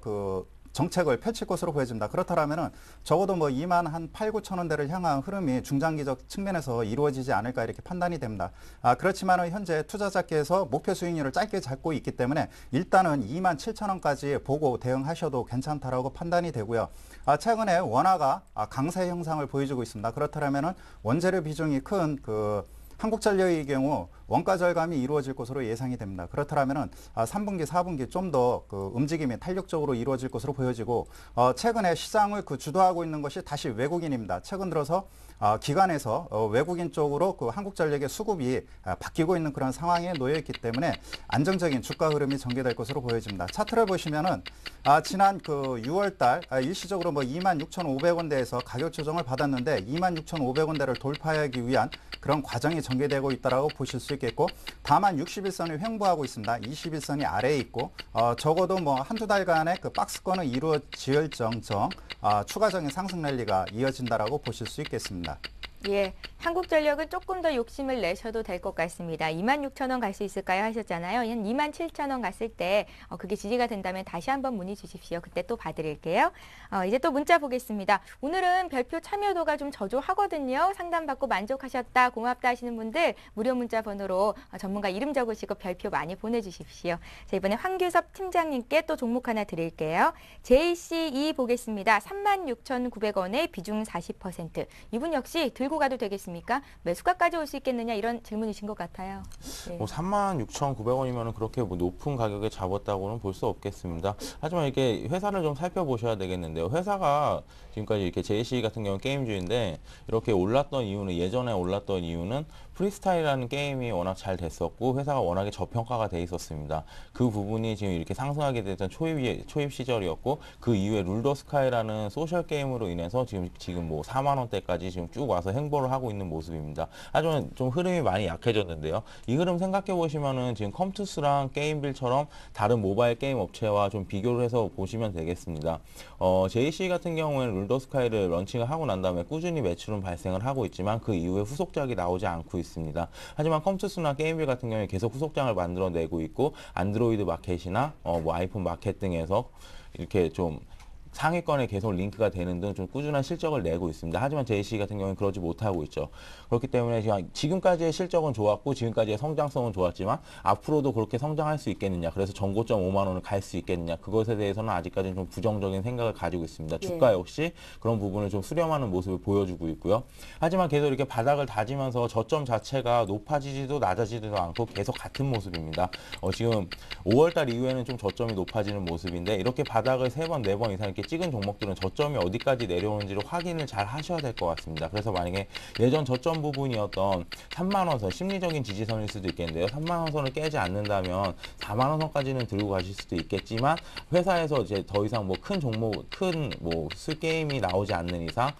정책을 펼칠 것으로 보여집니다. 그렇다면은 적어도 뭐 2만 한 8, 9천 원대를 향한 흐름이 중장기적 측면에서 이루어지지 않을까 이렇게 판단이 됩니다. 그렇지만은 현재 투자자께서 목표 수익률을 짧게 잡고 있기 때문에 일단은 2만 7천 원까지 보고 대응하셔도 괜찮다라고 판단이 되고요. 최근에 원화가 강세 형상을 보여주고 있습니다. 그렇다면은 원재료 비중이 큰 한국전력의 경우 원가 절감이 이루어질 것으로 예상이 됩니다. 그렇다면은 3분기, 4분기 좀 더 움직임이 탄력적으로 이루어질 것으로 보여지고 최근에 시장을 주도하고 있는 것이 다시 외국인입니다. 최근 들어서 기관에서 외국인 쪽으로 한국전력의 수급이 바뀌고 있는 그런 상황에 놓여 있기 때문에 안정적인 주가 흐름이 전개될 것으로 보여집니다. 차트를 보시면은 지난 6월달 일시적으로 26,500원대에서 가격 조정을 받았는데 26,500원대를 돌파하기 위한 그런 과정이 전개되고 있다라고 보실 수 있겠고, 다만 61선이 횡보하고 있습니다. 21선이 아래에 있고 적어도 한두 달간의 박스권은 이루어질 정정 추가적인 상승 랠리가 이어진다라고 보실 수 있겠습니다. 예, 한국전력은 조금 더 욕심을 내셔도 될 것 같습니다. 26,000원 갈 수 있을까요 하셨잖아요. 한 27,000원 갔을 때 그게 지지가 된다면 다시 한번 문의 주십시오. 그때 또 봐드릴게요. 이제 또 문자 보겠습니다. 오늘은 별표 참여도가 좀 저조하거든요. 상담받고 만족하셨다, 고맙다 하시는 분들 무료 문자 번호로 전문가 이름 적으시고 별표 많이 보내주십시오. 자, 이번에 황규섭 팀장님께 또 종목 하나 드릴게요. JCE 보겠습니다. 36,900원에 비중 40%. 이분 역시 들고 가도 되겠습니까? 매수가까지 올 수 있겠느냐 이런 질문이신 것 같아요. 네. 36,900원이면 그렇게 높은 가격에 잡았다고는 볼 수 없겠습니다. 하지만 이렇게 회사를 좀 살펴보셔야 되겠는데요. 회사가 지금까지 이렇게 JC 같은 경우는 게임주인데 이렇게 올랐던 이유는, 예전에 올랐던 이유는 프리스타일이라는 게임이 워낙 잘 됐었고 회사가 워낙에 저평가가 돼 있었습니다. 그 부분이 지금 이렇게 상승하게 됐던 초입 시절이었고, 그 이후에 룰더스카이라는 소셜 게임으로 인해서 지금 4만 원대까지 지금 쭉 와서 행보를 하고 있는 모습입니다. 하지만 좀 흐름이 많이 약해졌는데요. 이 흐름 생각해 보시면은 지금 컴투스랑 게임빌처럼 다른 모바일 게임 업체와 좀 비교를 해서 보시면 되겠습니다. JC 같은 경우에는 룰더스카이를 런칭을 하고 난 다음에 꾸준히 매출은 발생을 하고 있지만 그 이후에 후속작이 나오지 않고 있습니다. 하지만 컴투스나 게임빌 같은 경우에 계속 후속작을 만들어내고 있고, 안드로이드 마켓이나 아이폰 마켓 등에서 이렇게 좀 상위권에 계속 링크가 되는 등 좀 꾸준한 실적을 내고 있습니다. 하지만 JC 같은 경우는 그러지 못하고 있죠. 그렇기 때문에 지금까지의 실적은 좋았고 지금까지의 성장성은 좋았지만 앞으로도 그렇게 성장할 수 있겠느냐, 그래서 전고점 5만 원을 갈 수 있겠느냐, 그것에 대해서는 아직까지는 좀 부정적인 생각을 가지고 있습니다. 주가 역시 그런 부분을 좀 수렴하는 모습을 보여주고 있고요. 하지만 계속 이렇게 바닥을 다지면서 저점 자체가 높아지지도 낮아지지도 않고 계속 같은 모습입니다. 지금 5월달 이후에는 좀 저점이 높아지는 모습인데, 이렇게 바닥을 3번, 4번 이상 이렇게 찍은 종목들은 저점이 어디까지 내려오는지를 확인을 잘 하셔야 될 것 같습니다. 그래서 만약에 예전 저점 부분이었던 3만 원선, 심리적인 지지선일 수도 있겠는데요. 3만 원선을 깨지 않는다면 4만 원선까지는 들고 가실 수도 있겠지만, 회사에서 이제 더 이상 큰 종목, 수 게임이 나오지 않는 이상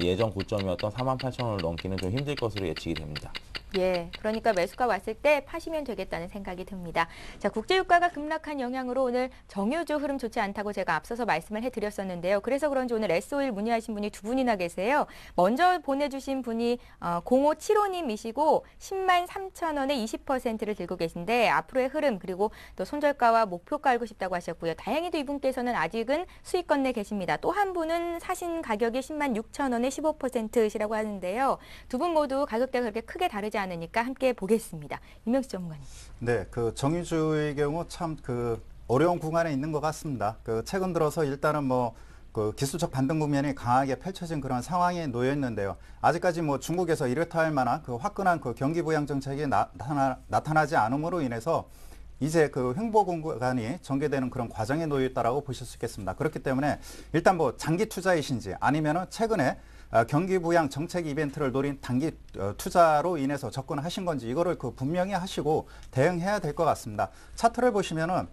예전 고점이었던 48,000원을 넘기는 좀 힘들 것으로 예측이 됩니다. 예, 그러니까 매수가 왔을 때 파시면 되겠다는 생각이 듭니다. 자, 국제유가가 급락한 영향으로 오늘 정유주 흐름 좋지 않다고 제가 앞서서 말씀을 해드렸었는데요. 그래서 그런지 오늘 S-오일 문의하신 분이 2분이나 계세요. 먼저 보내주신 분이 0575님이시고 10만 3천 원에 20%를 들고 계신데 앞으로의 흐름, 그리고 또 손절가와 목표가 알고 싶다고 하셨고요. 다행히도 이분께서는 아직은 수익권 내 계십니다. 또 한 분은 사신 가격이 10만 6천 원에 15%시라고 하는데요. 두 분 모두 가격대가 그렇게 크게 다르지 않으니까 함께 보겠습니다. 임명수 전문가님. 네, 정유주의 경우 참 어려운 구간에 있는 것 같습니다. 최근 들어서 일단은 기술적 반등 국면이 강하게 펼쳐진 그런 상황에 놓여 있는데요. 아직까지 중국에서 이렇다 할 만한 화끈한 경기 부양 정책이 나타나지 않음으로 인해서 이제 횡보 구간이 전개되는 그런 과정에 놓여 있다라고 보실 수 있겠습니다. 그렇기 때문에 일단 장기 투자이신지 아니면은 최근에 경기 부양 정책 이벤트를 노린 단기 투자로 인해서 접근하신 건지, 이거를 분명히 하시고 대응해야 될 것 같습니다. 차트를 보시면은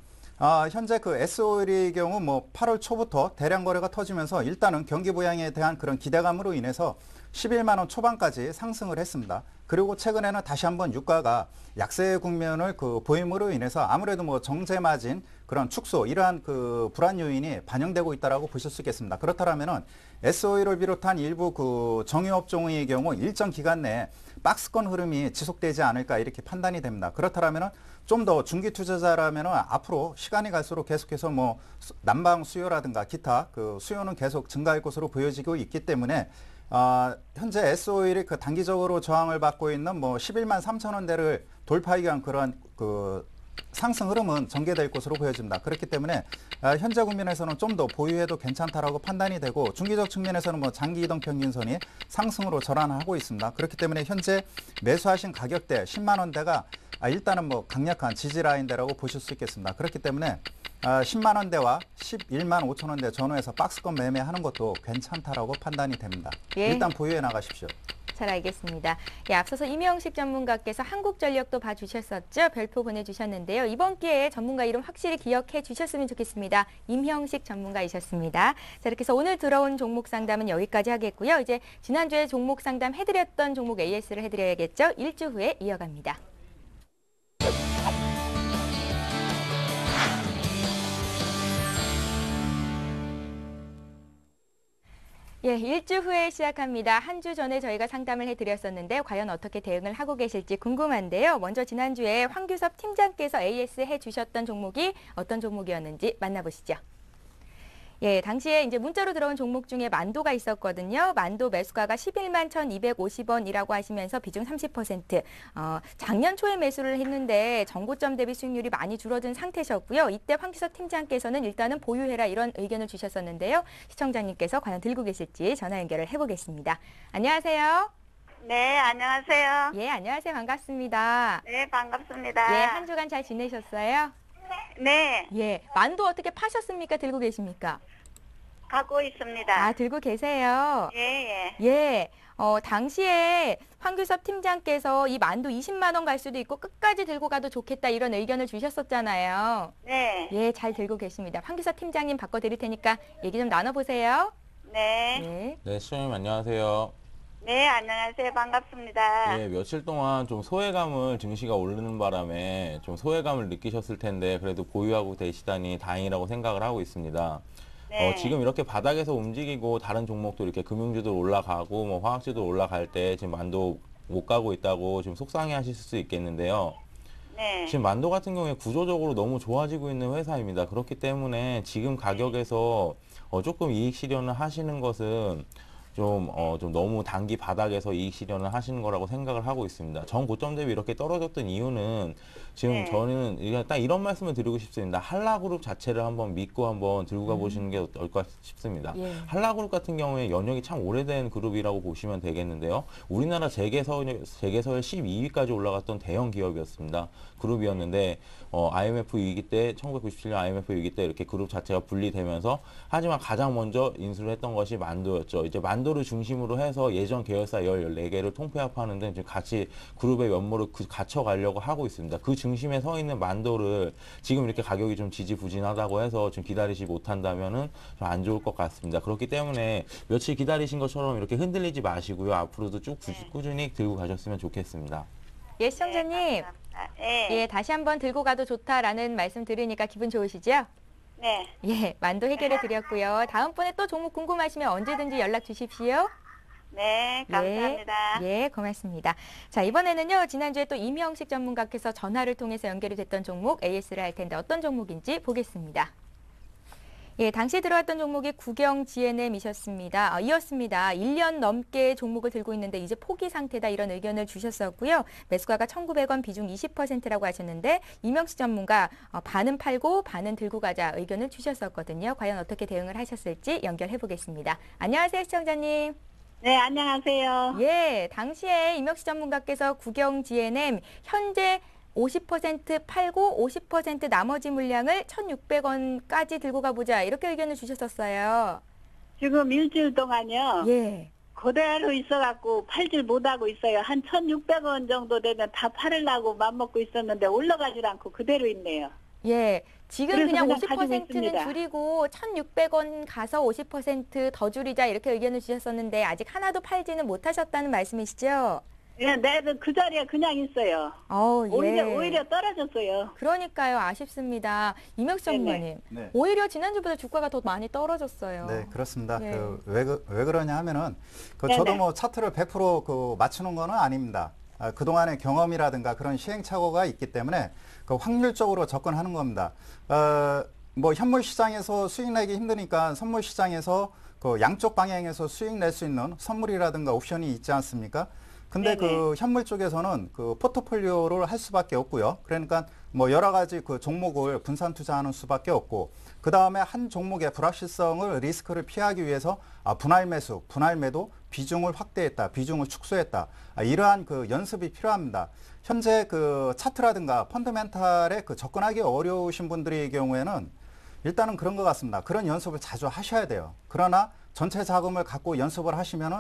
현재 S-오일의 경우 8월 초부터 대량 거래가 터지면서 일단은 경기 부양에 대한 그런 기대감으로 인해서 11만 원 초반까지 상승을 했습니다. 그리고 최근에는 다시 한번 유가가 약세 국면을 보임으로 인해서 아무래도 뭐 정제 마진 그런 축소 이러한 불안 요인이 반영되고 있다라고 보실 수 있겠습니다. 그렇다면은 SOE를 비롯한 일부 정유업종의 경우 일정 기간 내에 박스권 흐름이 지속되지 않을까 이렇게 판단이 됩니다. 그렇다면은 좀 더 중기 투자자라면은 앞으로 시간이 갈수록 계속해서 뭐 난방 수요라든가 기타 수요는 계속 증가할 것으로 보여지고 있기 때문에 현재 S-오일이 단기적으로 저항을 받고 있는 뭐 11만 3천 원대를 돌파하기 위한 그런 상승 흐름은 전개될 것으로 보여집니다. 그렇기 때문에 현재 국면에서는 좀 더 보유해도 괜찮다라고 판단이 되고 중기적 측면에서는 뭐 장기 이동 평균선이 상승으로 전환하고 있습니다. 그렇기 때문에 현재 매수하신 가격대 10만 원대가 일단은 뭐 강력한 지지 라인대라고 보실 수 있겠습니다. 그렇기 때문에 10만 원대와 11만 5천 원대 전후에서 박스권 매매하는 것도 괜찮다라고 판단이 됩니다. 예. 일단 보유해 나가십시오. 잘 알겠습니다. 예, 앞서서 임형식 전문가께서 한국전력도 봐주셨었죠. 별표 보내주셨는데요. 이번 기회에 전문가 이름 확실히 기억해 주셨으면 좋겠습니다. 임형식 전문가이셨습니다. 자, 이렇게 해서 오늘 들어온 종목 상담은 여기까지 하겠고요. 이제 지난주에 종목 상담 해드렸던 종목 AS를 해드려야겠죠. 일주 후에 이어갑니다. 예, 일주 후에 시작합니다. 한 주 전에 저희가 상담을 해드렸었는데 과연 어떻게 대응을 하고 계실지 궁금한데요. 먼저 지난주에 황규섭 팀장께서 AS 해주셨던 종목이 어떤 종목이었는지 만나보시죠. 예, 당시에 이제 문자로 들어온 종목 중에 만도가 있었거든요. 만도 매수가가 11만 1,250원이라고 하시면서 비중 30%. 작년 초에 매수를 했는데 전고점 대비 수익률이 많이 줄어든 상태셨고요. 이때 황규섭 팀장께서는 일단은 보유해라 이런 의견을 주셨었는데요. 시청자님께서 과연 들고 계실지 전화 연결을 해보겠습니다. 안녕하세요. 네, 안녕하세요. 예, 안녕하세요. 반갑습니다. 네, 반갑습니다. 예, 한 주간 잘 지내셨어요? 네, 예, 만도 어떻게 파셨습니까? 들고 계십니까? 갖고 있습니다. 아, 들고 계세요. 예, 예. 예, 당시에 황규섭 팀장께서 이 만도 20만 원 갈 수도 있고 끝까지 들고 가도 좋겠다 이런 의견을 주셨었잖아요. 네, 예, 잘 들고 계십니다. 황규섭 팀장님 바꿔드릴 테니까 얘기 좀 나눠보세요. 네. 예. 네, 시청자님 안녕하세요. 네, 안녕하세요. 반갑습니다. 예, 며칠 동안 좀 소외감을 증시가 오르는 바람에 좀 소외감을 느끼셨을 텐데 그래도 보유하고 계시다니 다행이라고 생각을 하고 있습니다. 네. 지금 이렇게 바닥에서 움직이고 다른 종목도 이렇게 금융주도 올라가고 뭐 화학주도 올라갈 때 지금 만도 못 가고 있다고 좀 속상해 하실 수 있겠는데요. 네. 지금 만도 같은 경우에 구조적으로 너무 좋아지고 있는 회사입니다. 그렇기 때문에 지금 가격에서 조금 이익 실현을 하시는 것은 좀 너무 단기 바닥에서 이익 실현을 하시는 거라고 생각을 하고 있습니다. 전 고점 대비 이렇게 떨어졌던 이유는 지금 네. 저는 딱 이런 말씀을 드리고 싶습니다. 한라그룹 자체를 한번 믿고 한번 들고 가보시는 게 어떨까 싶습니다. 예. 한라그룹 같은 경우에 연역이 참 오래된 그룹이라고 보시면 되겠는데요. 우리나라 재계서열 12위까지 올라갔던 대형 기업이었습니다. 그룹이었는데 IMF 위기 때 1997년 IMF 위기 때 이렇게 그룹 자체가 분리되면서 하지만 가장 먼저 인수를 했던 것이 만도였죠. 이제 만도를 중심으로 해서 예전 계열사 14개를 통폐합하는 등 지금 같이 그룹의 면모를 갖춰가려고 하고 있습니다. 그 중심에 서 있는 만도를 지금 이렇게 가격이 좀 지지부진하다고 해서 좀 기다리지 못한다면은 좀 안 좋을 것 같습니다. 그렇기 때문에 며칠 기다리신 것처럼 이렇게 흔들리지 마시고요. 앞으로도 쭉 꾸준히 들고 가셨으면 좋겠습니다. 예, 시청자님. 예. 예, 다시 한번 들고 가도 좋다라는 말씀 들으니까 기분 좋으시죠? 네. 예, 만도 해결해 드렸고요. 다음번에 또 종목 궁금하시면 언제든지 연락 주십시오. 네, 감사합니다. 예, 고맙습니다. 자, 이번에는요, 지난주에 또 임형식 전문가께서 전화를 통해서 연결이 됐던 종목 AS를 할 텐데 어떤 종목인지 보겠습니다. 예, 당시 들어왔던 종목이 국영 GNM이셨습니다. 이었습니다. 1년 넘게 종목을 들고 있는데 이제 포기 상태다 이런 의견을 주셨었고요. 매수가가 1,900원 비중 20%라고 하셨는데 임형식 전문가 반은 팔고 반은 들고 가자 의견을 주셨었거든요. 과연 어떻게 대응을 하셨을지 연결해 보겠습니다. 안녕하세요, 시청자님. 네, 안녕하세요. 예, 당시에 임혁식 전문가께서 국영 GNM 현재 50% 팔고 50% 나머지 물량을 1,600원까지 들고 가보자 이렇게 의견을 주셨었어요. 지금 일주일 동안요. 예. 그대로 있어갖고 팔질 못하고 있어요. 한 1,600원 정도 되면 다 팔으려고 맘먹고 있었는데 올라가질 않고 그대로 있네요. 예. 지금 그래서 그냥 그냥 가지고 50%는 있습니다. 줄이고 1,600원 가서 50% 더 줄이자 이렇게 의견을 주셨었는데 아직 하나도 팔지는 못하셨다는 말씀이시죠? 그냥 내는 그 자리에 그냥 있어요. 예. 오히려 떨어졌어요. 그러니까요. 아쉽습니다. 이명수 전문가님. 네. 오히려 지난주보다 주가가 더 많이 떨어졌어요. 네, 그렇습니다. 예. 왜 그러냐 하면은 네네. 저도 뭐 차트를 100% 맞추는 거는 아닙니다. 그동안의 경험이라든가 그런 시행착오가 있기 때문에 확률적으로 접근하는 겁니다. 뭐 현물 시장에서 수익 내기 힘드니까 선물 시장에서 양쪽 방향에서 수익 낼 수 있는 선물이라든가 옵션이 있지 않습니까? 근데 네네. 현물 쪽에서는 포트폴리오를 할 수밖에 없고요. 그러니까 뭐 여러 가지 종목을 분산 투자하는 수밖에 없고, 그 다음에 한 종목의 불확실성을 리스크를 피하기 위해서 분할 매수, 분할 매도 비중을 확대했다, 비중을 축소했다. 이러한 연습이 필요합니다. 현재 차트라든가 펀더멘탈에 접근하기 어려우신 분들의 경우에는 일단은 그런 것 같습니다. 그런 연습을 자주 하셔야 돼요. 그러나 전체 자금을 갖고 연습을 하시면은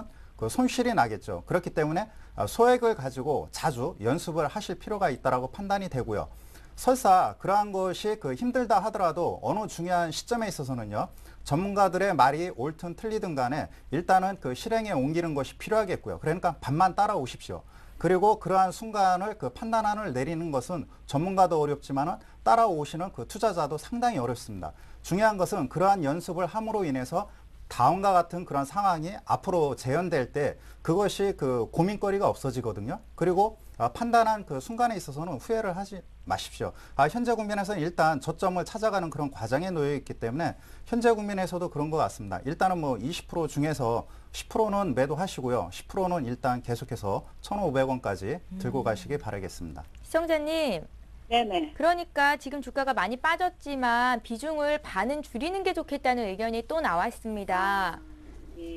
손실이 나겠죠. 그렇기 때문에 소액을 가지고 자주 연습을 하실 필요가 있다라고 판단이 되고요. 설사 그러한 것이 힘들다 하더라도 어느 중요한 시점에 있어서는요, 전문가들의 말이 옳든 틀리든 간에 일단은 실행에 옮기는 것이 필요하겠고요. 그러니까 반만 따라오십시오. 그리고 그러한 순간을 판단안을 내리는 것은 전문가도 어렵지만은 따라오시는 투자자도 상당히 어렵습니다. 중요한 것은 그러한 연습을 함으로 인해서 다음과 같은 그런 상황이 앞으로 재현될 때 그것이 고민거리가 없어지거든요. 그리고 판단한 순간에 있어서는 후회를 하지 마십시오. 현재 국면에서는 일단 저점을 찾아가는 그런 과정에 놓여 있기 때문에 현재 국면에서도 그런 것 같습니다. 일단은 뭐 20% 중에서 10%는 매도하시고요. 10%는 일단 계속해서 1,500원까지 들고 가시기 바라겠습니다. 시청자님. 네네. 그러니까 지금 주가가 많이 빠졌지만 비중을 반은 줄이는 게 좋겠다는 의견이 또 나왔습니다.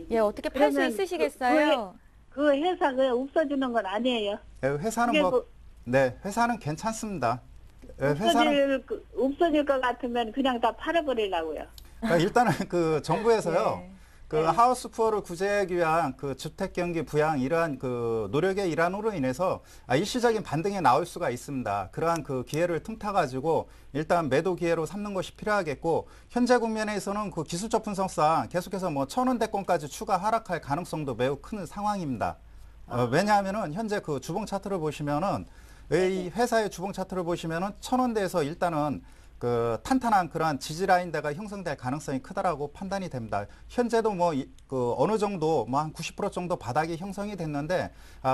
예, 어떻게 팔 수 그러면 있으시겠어요? 그 회사가 없어지는 건 아니에요. 회사는 그게 회사는 괜찮습니다. 회사는 없어질 것 같으면 그냥 다 팔아버리려고요. 일단은 정부에서요. 예. 하우스 푸어를 구제하기 위한 주택 경기 부양 이러한 노력의 일환으로 인해서 일시적인 반등이 나올 수가 있습니다. 그러한 기회를 틈타 가지고 일단 매도 기회로 삼는 것이 필요하겠고, 현재 국면에서는 기술적 분석상 계속해서 뭐 1,000원대권까지 추가 하락할 가능성도 매우 큰 상황입니다. 왜냐하면은 현재 주봉 차트를 보시면은 이 회사의 주봉 차트를 보시면은 1,000원대에서 일단은 탄탄한 그러한 지지 라인대가 형성될 가능성이 크다라고 판단이 됩니다. 현재도 뭐 어느 정도 뭐 한 90% 정도 바닥이 형성이 됐는데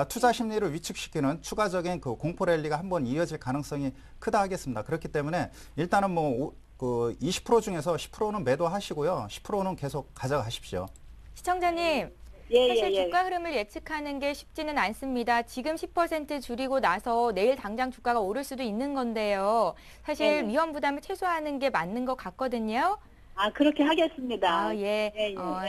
투자 심리를 위축시키는 추가적인 공포 랠리가 한번 이어질 가능성이 크다 하겠습니다. 그렇기 때문에 일단은 뭐 20% 중에서 10%는 매도하시고요. 10%는 계속 가져가십시오. 시청자님. 사실 주가 흐름을 예측하는 게 쉽지는 않습니다. 지금 10% 줄이고 나서 내일 당장 주가가 오를 수도 있는 건데요. 사실 위험 부담을 최소화하는 게 맞는 것 같거든요. 그렇게 하겠습니다. 예.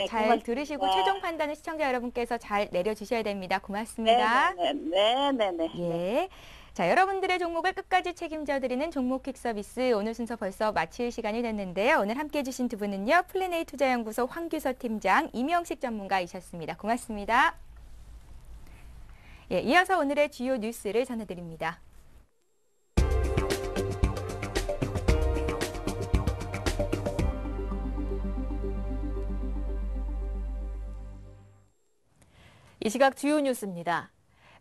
잘 고맙습니다. 들으시고 최종 판단은 시청자 여러분께서 잘 내려주셔야 됩니다. 고맙습니다. 네네네. 예. 자, 여러분들의 종목을 끝까지 책임져 드리는 종목 퀵 서비스, 오늘 순서 벌써 마칠 시간이 됐는데요. 오늘 함께해 주신 두 분은요, 플래네이 투자연구소 황규서 팀장, 이명식 전문가이셨습니다. 고맙습니다. 예, 이어서 오늘의 주요 뉴스를 전해드립니다. 이 시각 주요 뉴스입니다.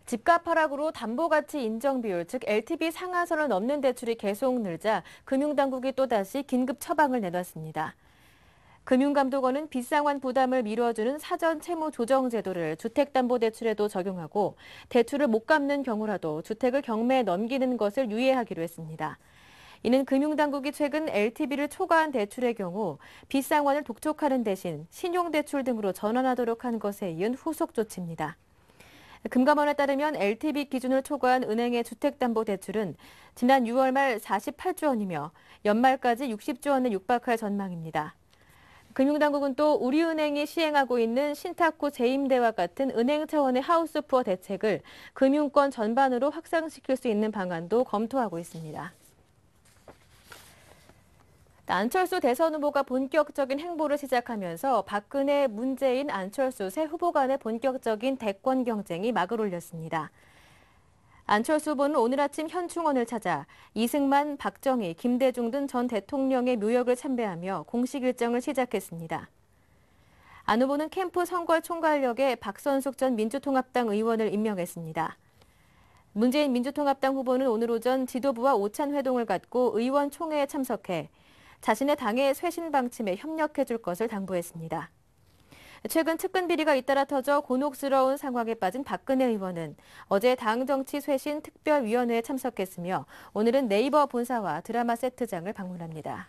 집값 하락으로 담보가치 인정 비율, 즉 LTV 상한선을 넘는 대출이 계속 늘자 금융당국이 또다시 긴급 처방을 내놨습니다. 금융감독원은 빚상환 부담을 미뤄주는 사전 채무 조정 제도를 주택담보대출에도 적용하고 대출을 못 갚는 경우라도 주택을 경매에 넘기는 것을 유예하기로 했습니다. 이는 금융당국이 최근 LTV를 초과한 대출의 경우 빚상환을 독촉하는 대신 신용대출 등으로 전환하도록 한 것에 이은 후속 조치입니다. 금감원에 따르면 LTV 기준을 초과한 은행의 주택담보대출은 지난 6월 말 48조 원이며 연말까지 60조 원에 육박할 전망입니다. 금융당국은 또 우리은행이 시행하고 있는 신탁후 재임대와 같은 은행 차원의 하우스푸어 대책을 금융권 전반으로 확산시킬 수 있는 방안도 검토하고 있습니다. 안철수 대선 후보가 본격적인 행보를 시작하면서 박근혜, 문재인, 안철수 세 후보 간의 본격적인 대권 경쟁이 막을 올렸습니다. 안철수 후보는 오늘 아침 현충원을 찾아 이승만, 박정희, 김대중 등 전 대통령의 묘역을 참배하며 공식 일정을 시작했습니다. 안 후보는 캠프 선거 총괄역에 박선숙 전 민주통합당 의원을 임명했습니다. 문재인 민주통합당 후보는 오늘 오전 지도부와 오찬 회동을 갖고 의원 총회에 참석해 자신의 당의 쇄신 방침에 협력해 줄 것을 당부했습니다. 최근 측근 비리가 잇따라 터져 곤혹스러운 상황에 빠진 박근혜 의원은 어제 당정치쇄신 특별위원회에 참석했으며 오늘은 네이버 본사와 드라마 세트장을 방문합니다.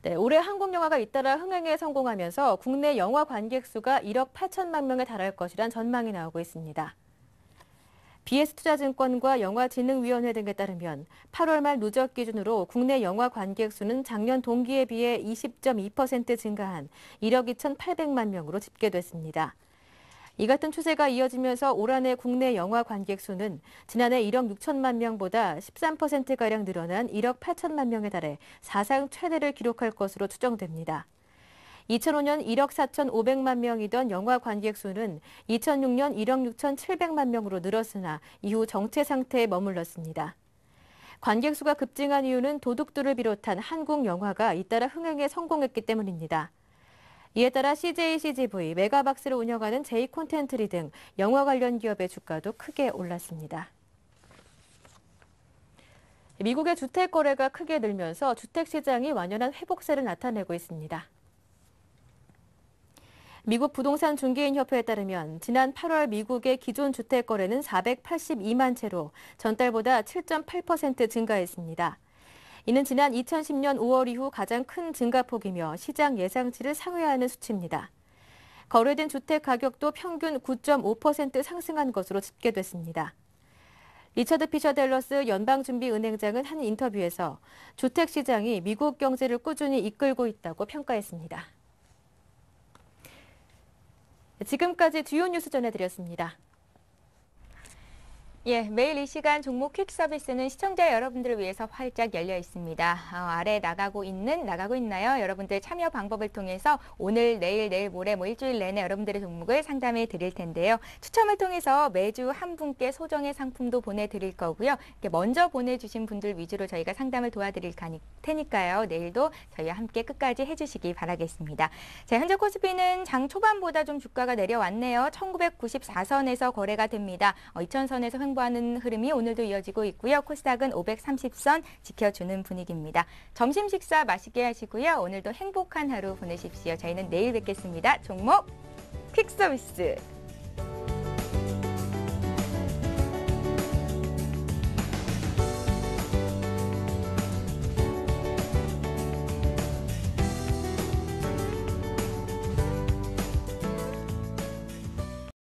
네, 올해 한국 영화가 잇따라 흥행에 성공하면서 국내 영화 관객 수가 1억 8천만 명에 달할 것이란 전망이 나오고 있습니다. BS투자증권과 영화진흥위원회 등에 따르면 8월 말 누적 기준으로 국내 영화 관객 수는 작년 동기에 비해 20.2% 증가한 1억 2,800만 명으로 집계됐습니다. 이 같은 추세가 이어지면서 올 한해 국내 영화 관객 수는 지난해 1억 6천만 명보다 13%가량 늘어난 1억 8천만 명에 달해 사상 최대를 기록할 것으로 추정됩니다. 2005년 1억 4,500만 명이던 영화 관객 수는 2006년 1억 6,700만 명으로 늘었으나 이후 정체 상태에 머물렀습니다. 관객 수가 급증한 이유는 도둑들을 비롯한 한국 영화가 잇따라 흥행에 성공했기 때문입니다. 이에 따라 CJ CGV, 메가박스를 운영하는 J콘텐트리 등 영화 관련 기업의 주가도 크게 올랐습니다. 미국의 주택 거래가 크게 늘면서 주택 시장이 완연한 회복세를 나타내고 있습니다. 미국 부동산 중개인 협회에 따르면 지난 8월 미국의 기존 주택 거래는 482만 채로 전달보다 7.8% 증가했습니다. 이는 지난 2010년 5월 이후 가장 큰 증가폭이며 시장 예상치를 상회하는 수치입니다. 거래된 주택 가격도 평균 9.5% 상승한 것으로 집계됐습니다. 리처드 피셔 댈러스 연방준비은행장은 한 인터뷰에서 주택 시장이 미국 경제를 꾸준히 이끌고 있다고 평가했습니다. 지금까지 주요 뉴스 전해드렸습니다. 예, 매일 이 시간 종목 퀵 서비스는 시청자 여러분들을 위해서 활짝 열려 있습니다. 아래 나가고 있나요? 여러분들 참여 방법을 통해서 오늘, 내일 모레 일주일 내내 여러분들의 종목을 상담해 드릴 텐데요. 추첨을 통해서 매주 한 분께 소정의 상품도 보내드릴 거고요. 이렇게 먼저 보내주신 분들 위주로 저희가 상담을 도와드릴 테니까요. 내일도 저희와 함께 끝까지 해주시기 바라겠습니다. 자, 현재 코스피는 장 초반보다 좀 주가가 내려왔네요. 1994선에서 거래가 됩니다. 2000선에서 횡보하는 흐름이 오늘도 이어지고 있고요. 코스닥은 530선 지켜주는 분위기입니다. 점심 식사 맛있게 하시고요. 오늘도 행복한 하루 보내십시오. 저희는 내일 뵙겠습니다. 종목 퀵 서비스.